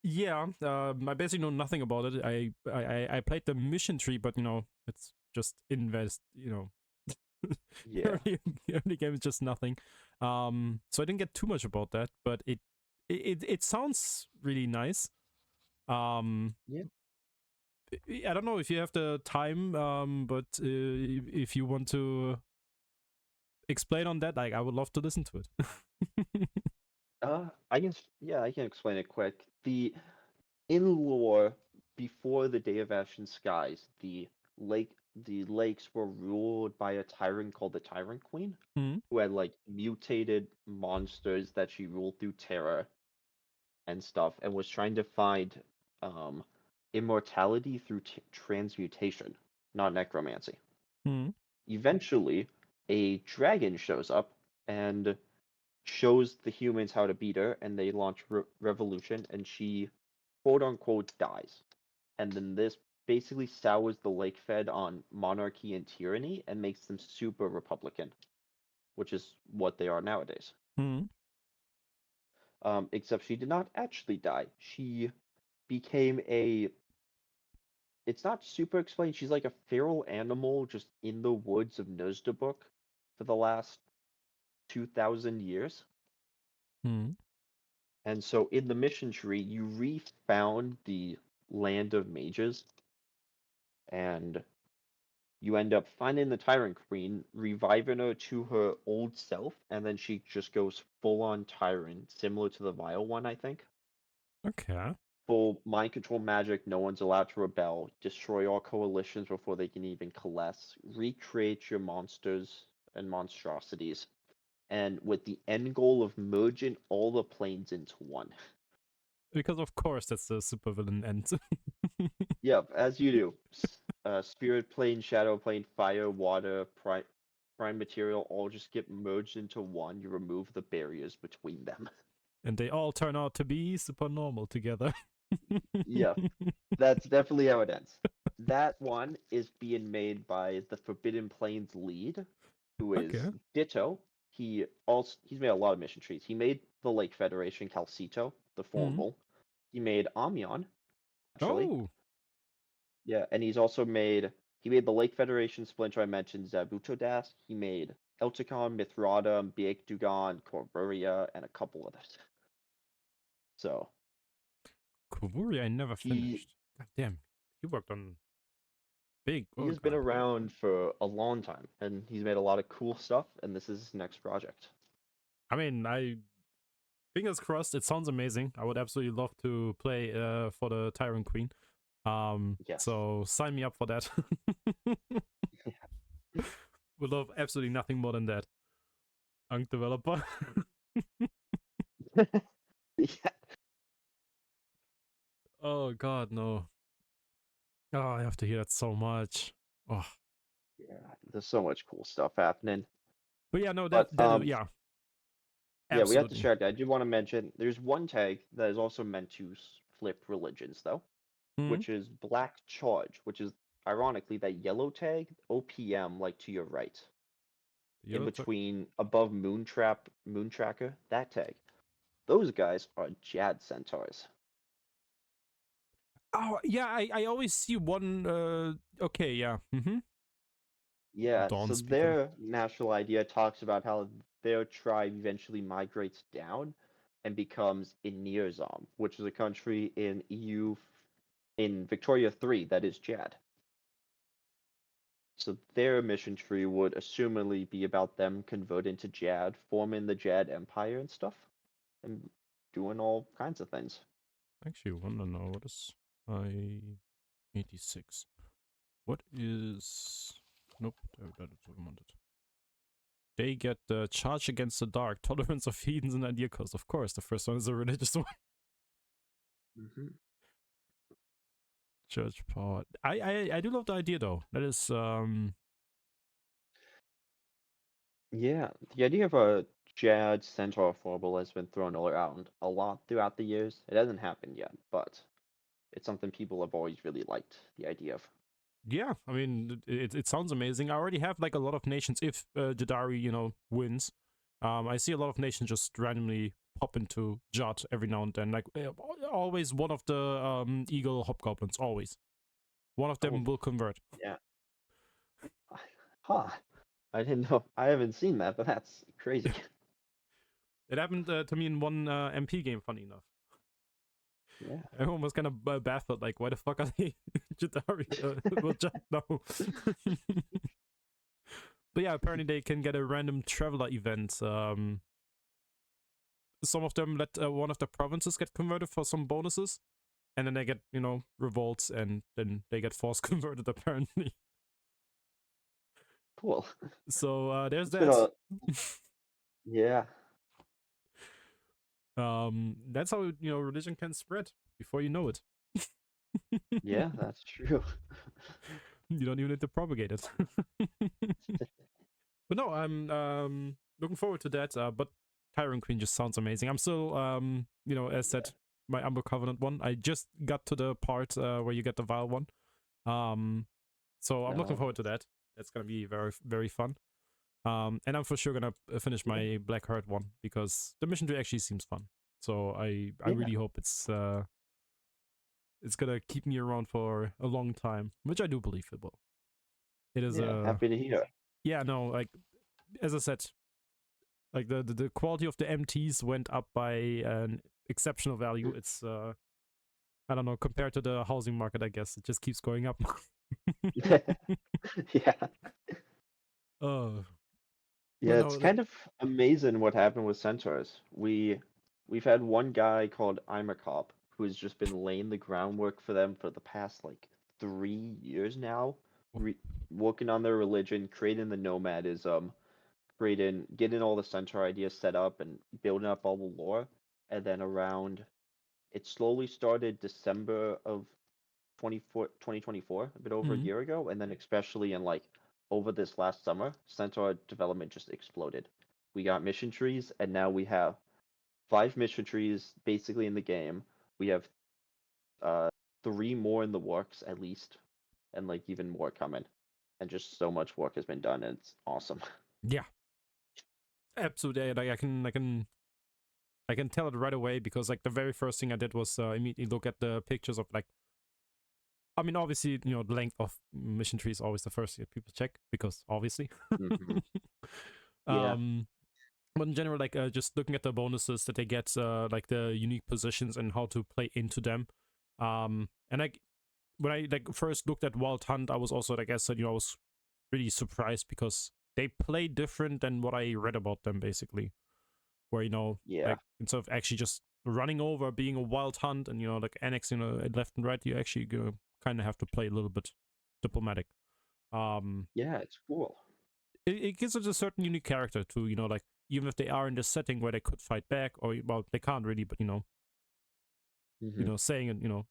Yeah, I basically know nothing about it. I played the mission tree, but it's just invest. Yeah, The early game is just nothing. So I didn't get too much about that, but it sounds really nice. Um, yeah. I don't know if you have the time, but if you want to explain on that, like I would love to listen to it. I can explain it quick. in lore, before the Day of Ashen Skies, the lakes were ruled by a tyrant called the Tyrant Queen, Hmm. who had like mutated monsters that she ruled through terror and stuff, and was trying to find um, immortality through transmutation, not necromancy. Hmm. Eventually, a dragon shows up and shows the humans how to beat her, and they launch revolution, and she quote unquote dies. And then this basically sours the lake fed on monarchy and tyranny and makes them super Republican, which is what they are nowadays. Hmm. Except she did not actually die. She became a. It's not super explained. She's like a feral animal just in the woods of Nuzdabuk for the last 2,000 years. Hmm. And so in the mission tree, you refound the land of mages, and you end up finding the Tyrant Queen, reviving her to her old self, and then she just goes full on Tyrant, similar to the Vile one, I think. Okay. Full mind control magic, no one's allowed to rebel, destroy all coalitions before they can even coalesce, recreate your monsters and monstrosities, and with the end goal of merging all the planes into one. Because of course that's the supervillain end. Yep, as you do. Spirit plane, shadow plane, fire, water, prime material all just get merged into one. You remove the barriers between them. And they all turn out to be super normal together. Yep, that's definitely how it ends. That one is being made by the Forbidden Plains lead, who is Okay. Ditto. He's made a lot of mission trees. He made the Lake Federation, Calcito, the Hmm. formal. He made Amion, actually. Oh. Yeah, and he made the Lake Federation splinter I mentioned, Zabutodas. He made Elticon, Mithrada, Biek Dugan, Corburia, and a couple others. So Kuburi I never he finished. God damn. He worked on big. he Oh has been god. around for a long time, and he's made a lot of cool stuff. And this is his next project. I mean, I fingers crossed. It sounds amazing. I would absolutely love to play for the Tyrant Queen. Yes. So sign me up for that. Would love absolutely nothing more than that. Unk developer. Yeah. Oh god, no. Oh, I have to hear that so much. Oh, Yeah. There's so much cool stuff happening. but yeah, no, But yeah, yeah, we have to absolutely. share. I did want to mention there's one tag that is also meant to flip religions, though, Hmm. which is Black Charge, which is ironically that yellow tag, OPM, like to your right, in between above Moontracker, that tag. Those guys are Jad Centaurs. Oh yeah, I always see one. Okay, yeah. Mm-hmm. Yeah, Dawn so Speaker. their national idea talks about how their tribe eventually migrates down and becomes Inheritors, which is a country in EU in Victoria 3 that is Jad. So their mission tree would assumedly be about them converting to Jad, forming the Jad Empire and stuff, and doing all kinds of things. Actually, want to know what is I-86. What is? Nope, that is what I wanted. They get the charge against the dark, tolerance of heathens and idea cost. Of course, the first one is a religious one. Mm-hmm. Church power. I do love the idea though. That is Yeah, the idea of a Jad Centaur Formal has been thrown around a lot throughout the years. It hasn't happened yet, but it's something people have always really liked the idea of. yeah. I mean, it sounds amazing. I already have like a lot of nations. If Jadari, wins, I see a lot of nations just randomly pop into Jad every now and then. Like always, one of the eagle hobgoblins. Always, one of Oh, them will convert. yeah. Huh. I didn't know. I haven't seen that, but that's crazy. It happened to me in one MP game. Funny enough. Yeah. Everyone was kind of baffled, like, why the fuck are they Jadari? Well, just no. But yeah, apparently they can get a random traveler event. Some of them let one of the provinces get converted for some bonuses, and then they get, you know, revolts, and then they get force converted apparently. Cool. So there's It's been that. yeah. That's how, you know, religion can spread before you know it. Yeah, that's true. You don't even need to propagate it. But no, I'm looking forward to that. But Tyrant Queen just sounds amazing. I'm still you know, as said, my Umbral Covenant one. I just got to the part where you get the Vile one. So I'm looking No. forward to that. That's gonna be very, very fun. And I'm for sure gonna finish Yeah. my Black Heart one because the mission tree actually seems fun. So I Yeah. really hope it's gonna keep me around for a long time, which I do believe it will. It is Happy to hear. yeah, no, like as I said, like the quality of the MTs went up by an exceptional value. It's I don't know, compared to the housing market, I guess it just keeps going up. Yeah. Oh, Yeah, but no, it's like, kind of amazing what happened with centaurs. We've had one guy called Imacop who's just been laying the groundwork for them for the past like 3 years now, re working on their religion, creating the nomadism, getting all the centaur ideas set up and building up all the lore. And then around, it slowly started December of 2024, a bit over a mm, year ago, and then especially in like over this last summer, Centaur development just exploded. We got mission trees, and now we have 5 mission trees basically in the game. We have uh 3 more in the works at least, and like even more coming. And just so much work has been done, and it's awesome. yeah, absolutely. Like I can tell it right away because like the very first thing I did was immediately look at the pictures of like, I mean, obviously, you know, the length of mission tree is always the first thing that people check because obviously. Hmm. Yeah, um, but in general, like just looking at the bonuses that they get, like the unique positions and how to play into them. And like when I like first looked at Wild Hunt, I was also like I said, you know, I was really surprised because they play different than what I read about them basically. Where, you know, yeah, like instead of actually just running over, being a wild hunt, and, you know, like annexing left and right, you actually kind of have to play a little bit diplomatic. Um, yeah, it's cool. it gives it a certain unique character to, you know, like even if they are in this setting where they could fight back, or well, they can't really, but you Hmm. know, saying it, you know,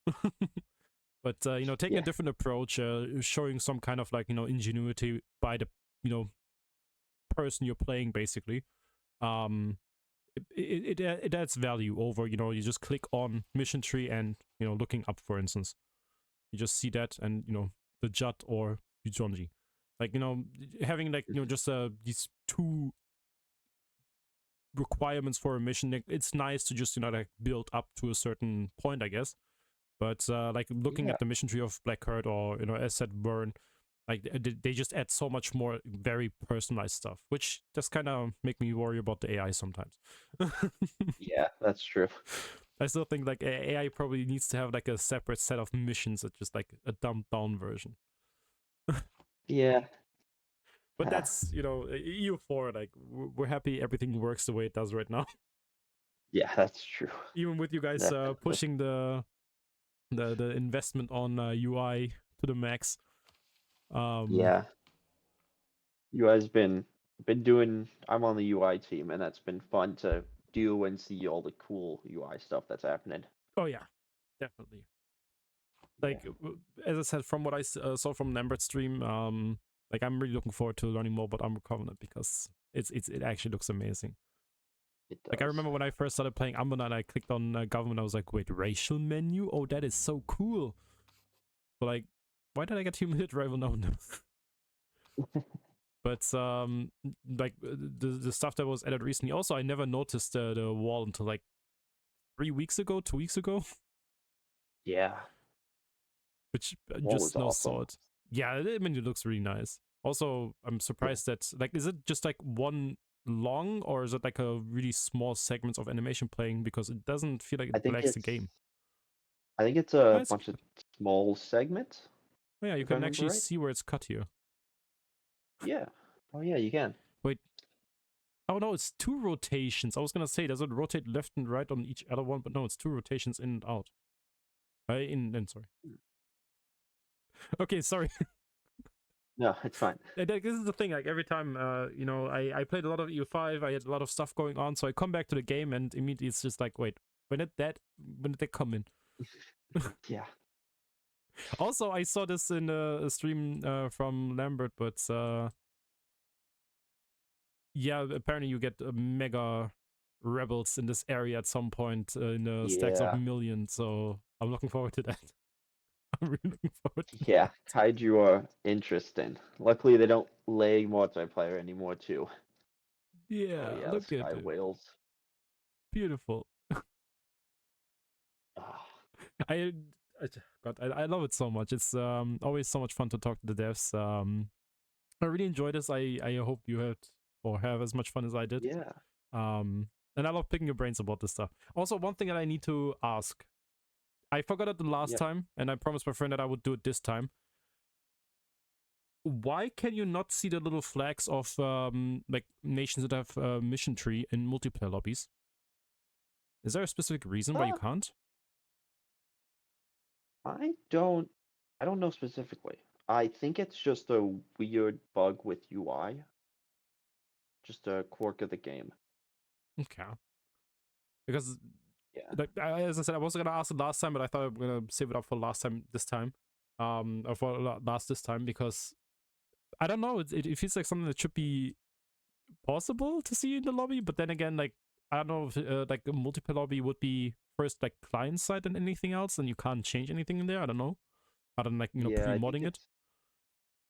but you know, taking a Yeah, different approach, showing some kind of like, you know, ingenuity by the, you know, person you're playing basically. Um, it adds value over, you know, you just click on mission tree and, you know, looking up, for instance, you just see that, and, you know, the Jut or Yujonji, like, you know, having like, you know, just these two requirements for a mission, like, it's nice to just, you know, like build up to a certain point, I guess. But like looking yeah, at the mission tree of Blackheart, or, you know, as said, Burn, like they just add so much more very personalized stuff, which just kind of make me worry about the AI sometimes. yeah, that's true. I still think like AI probably needs to have like a separate set of missions, that's just like a dumbed down version. Yeah. But that's, you know, EU4, like we're happy everything works the way it does right now. Yeah, that's true. Even with you guys Definitely. pushing the investment on UI to the max. Um, Yeah. UI's been doing, I'm on the UI team, and that's been fun to do and see all the cool UI stuff that's happening. oh yeah, definitely. Yeah. Like as I said, from what I saw from Lambert's stream, like I'm really looking forward to learning more about Umbral Covenant because it actually looks amazing. It Like I does. remember when I first started playing Anbennar and I clicked on government, I was like, wait, racial menu? Oh, that is so cool. But like, why did I get humanoid rival? No, no. But like the stuff that was added recently. Also, I never noticed the wall until like 3 weeks ago, 2 weeks ago, Yeah. which I Wall just is now awesome. saw it. Yeah, I mean, it looks really nice. Also, I'm Yeah. surprised that, like, is it just like one long, or is it like a really small segments of animation playing? Because it doesn't feel like I it think lags the it's game. I think it's Oh, a it's bunch of small segments, oh, yeah, you if I can remember actually right. see where it's cut here. Yeah. Oh yeah, you can. Wait, oh no, it's two rotations. I was gonna say, does it rotate left and right on each other one? But no, it's two rotations in and out. Sorry. Okay, sorry. No, it's fine. This is the thing. Like every time, I played a lot of EU5. I had a lot of stuff going on, so I come back to the game and immediately it's just like, wait, when did that come in? Yeah. Also, I saw this in a stream from Lambert, but yeah, apparently you get mega rebels in this area at some point in the stacks of Yeah. millions. So I'm looking forward to that. I'm really looking forward to Yeah. that. Kaiju are interesting. Luckily, they don't lay multiplayer anymore, too. Oh, Yeah, yeah, the look at sky it. whales. Beautiful. Ah, I, God, I love it so much. It's always so much fun to talk to the devs. I really enjoy this. I hope you had or have as much fun as I did. yeah. And I love picking your brains about this stuff. Also, one thing that I need to ask. I forgot it the last Yeah. time, and I promised my friend that I would do it this time. Why can you not see the little flags of like nations that have a mission tree in multiplayer lobbies? Is there a specific reason why you Uh, can't? I don't know specifically. I think it's just a weird bug with UI. Just a quirk of the game. Okay. Because, Yeah. like, as I said, I was gonna ask it last time, but I thought I'm gonna save it up for last time this time, or for last this time because I don't know. It feels like something that should be possible to see in the lobby, but then again, like I don't know if like a multiplayer lobby would be first like client side than anything else, and you can't change anything in there. I don't know. Other than like Yeah, pre-modding it.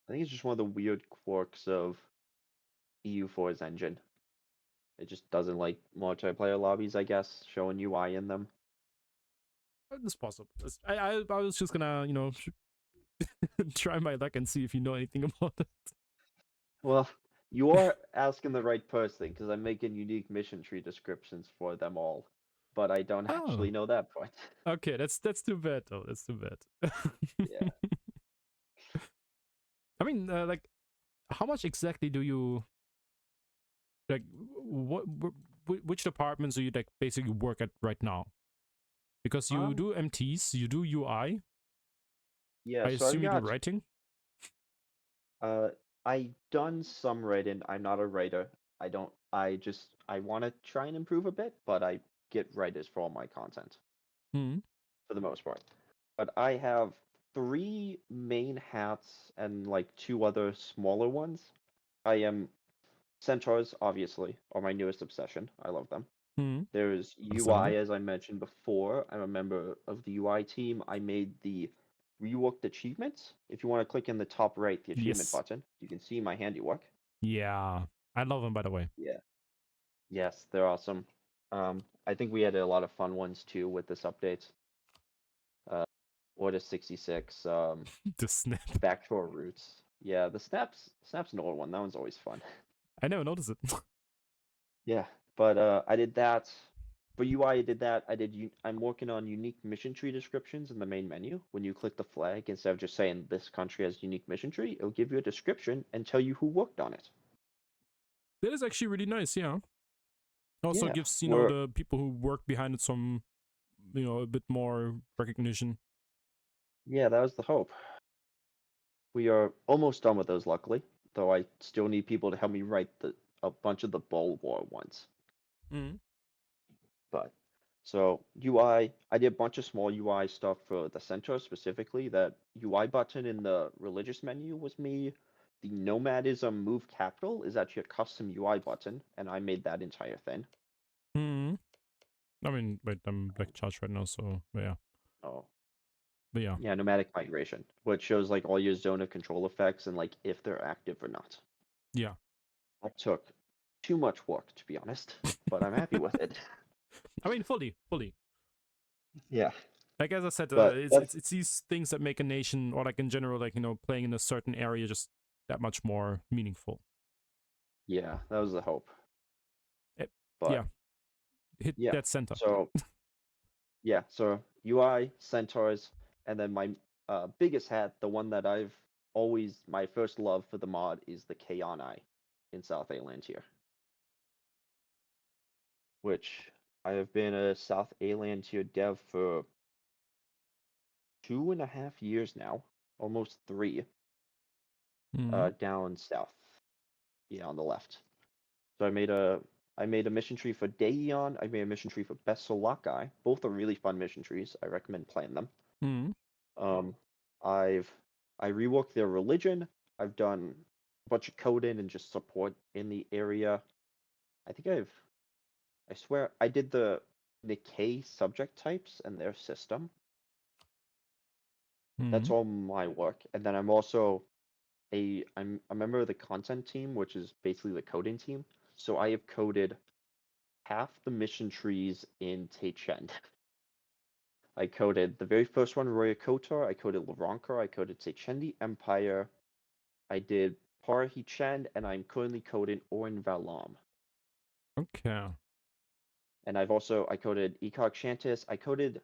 I think it's just one of the weird quirks of EU4's engine. It just doesn't like multiplayer lobbies, I guess, showing UI in them. It's possible. I was just gonna try my luck and see if you know anything about it. Well, you are asking the right person because I'm making unique mission tree descriptions for them all, but I don't Oh, actually know that part. okay. That's too bad though. That's too bad. Yeah. I mean, like, how much exactly do you like? Which departments do you like basically work at right now? Because you Um, do MTs, you do UI. yeah, I so I've assume you do got writing. uh I done some writing. I'm not a writer. I want to try and improve a bit, but I get writers for all my content Hmm. for the most part. But I have three main hats and like two other smaller ones. I am centaurs, obviously, are my newest obsession. I love them. Hmm. There's UI, Understandable. as I mentioned before. I'm a member of the UI team. I made the reworked achievements. If you want to click in the top right, the achievement Yes. button, you can see my handiwork. Yeah. I love them, by the way. Yeah. Yes, they're awesome. I think we had a lot of fun ones too with this update. Order 66, The snap. backdoor roots. Yeah, the snap's an old one. That one's always fun. I never noticed it. Yeah, but I did that. For UI, I did that. I'm working on unique mission tree descriptions in the main menu. When you click the flag, instead of just saying this country has unique mission tree, it'll give you a description and tell you who worked on it. That is actually really nice, yeah. Also Yeah, gives, we're the people who work behind it some, a bit more recognition. yeah, that was the hope. We are almost done with those, luckily, though I still need people to help me write a bunch of the Bowl War ones. Mm. But so UI, I did a bunch of small UI stuff for the centaur specifically. That UI button in the religious menu was me. The nomadism move capital is actually a custom UI button, and I made that entire thing. Mm. I mean, wait, I'm black charge right now, so yeah. Oh, But yeah. yeah, nomadic migration, which shows like all your zone of control effects and like if they're active or not. Yeah. That took too much work to be honest, but I'm happy with it. I mean, fully. Yeah, Like as I said, but that's it's these things that make a nation, or like in general, like playing in a certain area, just that much more meaningful. yeah, that was the hope. Eh, But yeah, hit yeah, that center. so yeah, so UI, Centaurs, and then my biggest hat, the one that my first love for the mod is the Kayani in South Alien tier, which I have been a South Alien tier dev for 2.5 years now, almost 3, down south. Yeah, on the left. So I made a mission tree for Daeon. I made a mission tree for Besolakai. Both are really fun mission trees. I recommend playing them. Hmm. I reworked their religion. I've done a bunch of coding and just support in the area. I swear I did the Nikkei subject types and their system. That's all my work. And then I'm also I'm a member of the content team, which is basically the coding team. So I have coded half the mission trees in Teichen. I coded the very first one, Roya Kotor. I coded Larankar. I coded Teichendi Empire. I did Parahichend, and I'm currently coding Orenvalyam. Okay. And I coded Ekok Shantis. I coded,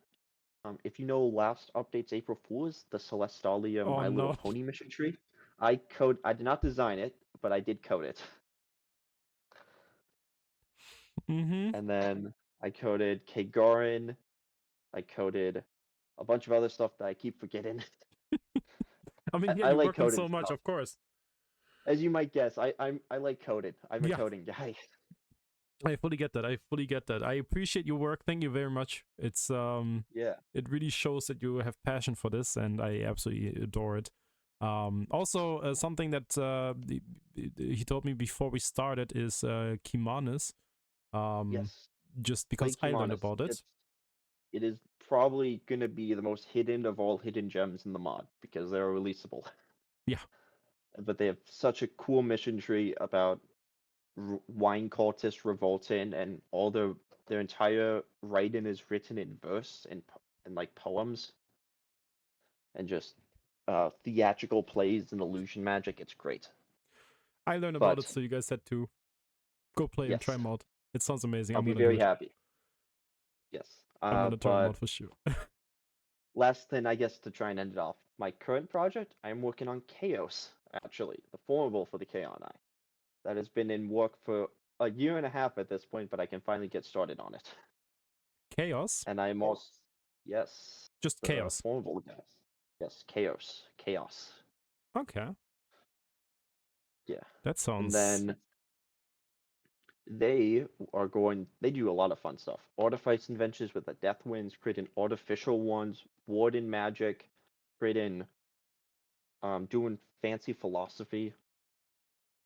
if you know last update's April Fool's, the Celestalia Oh My Little no. Pony mission tree. I did not design it, but I did code it. And then I coded Kagarin. I coded a bunch of other stuff that I keep forgetting. I mean, yeah, I you like work on coding so much, stuff. of course. As you might guess, I like coding. I'm a Yeah. coding guy. I fully get that. I fully get that. I appreciate your work. Thank you very much. It's Yeah. it really shows that you have passion for this, and I absolutely adore it. Also, something that he told me before we started is Kimanis. Yes. Just because Play I learned Kimanis. about it. It is probably gonna be the most hidden of all hidden gems in the mod because they're releasable. Yeah. But they have such a cool mission tree about wine cultists revolting, and all their entire writing is written in verse and like poems, and just theatrical plays and illusion magic. It's great. I learned about it, But so you guys had to go play and try yes, them out. It sounds amazing. I'll I'm be gonna do very it. happy. Yes. I'm gonna try them But out for sure. last thing, I guess, to try and end it off, my current project, I'm working on Chaos, actually, the formable for the KI. That has been in work for a year and a half at this point, but I can finally get started on it. Chaos? And I'm also, yes, Just the chaos. formable guys. Yes, Chaos. Okay. Yeah. That And sounds. then they do a lot of fun stuff. Artifice inventions with the Death Winds, creating artificial ones, warden magic, creating doing fancy philosophy,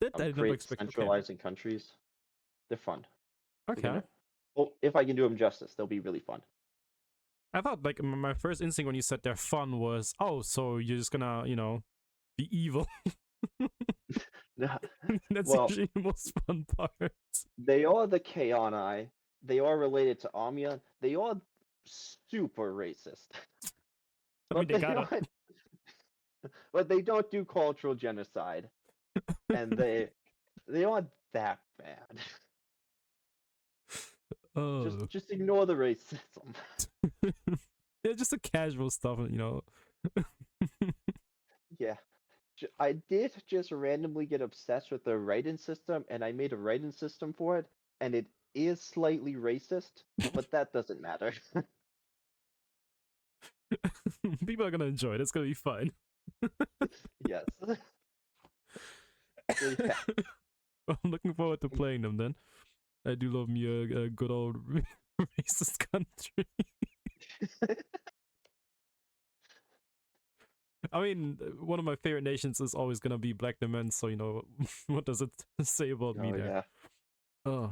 That I never create expect. Okay. centralizing countries. They're fun. They're Okay. gonna, well, if I can do them justice, they'll be really fun. I thought, like, my first instinct when you said they're fun was, oh, so you're just gonna, be evil. That's Well, usually the most fun part. they are the Kaonai. They are related to Amiya. They are super racist. I mean, But they they gotta. don't but they don't do cultural genocide. And they aren't that bad. Oh. Just ignore the racism. Yeah, just the casual stuff, Yeah. I did just randomly get obsessed with the writing system, and I made a writing system for it, and it is slightly racist, but that doesn't matter. People are gonna enjoy it. It's gonna be fun. Yes. Really fat. I'm looking forward to playing them then. I do love me a good old racist country. I mean, one of my favorite nations is always gonna be Black Dement, so what does it say about me Oh there? yeah.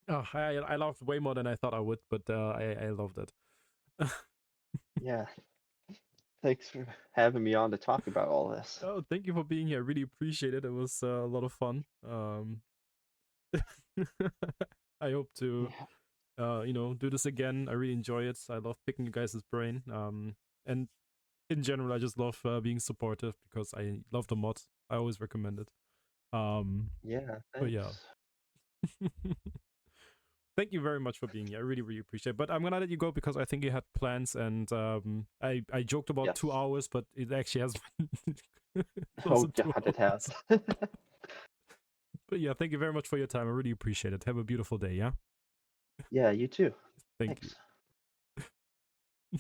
Oh, I loved way more than I thought I would, but I loved it. Yeah. Thanks for having me on to talk about all this. Oh, thank you for being here. I really appreciate it. It was a lot of fun. I hope to do this again. I really enjoy it. I love picking you guys' brain. And in general, I just love being supportive because I love the mod. I always recommend it. Yeah, But yeah. thanks. Thank you very much for being here. I really, really appreciate it. But I'm gonna let you go because I think you had plans, and I joked about Yes. 2 hours, but it actually has been Oh close to 2 God, it hours. has. But yeah, thank you very much for your time. I really appreciate it. Have a beautiful day, yeah? Yeah, you too. Thank Thanks. you.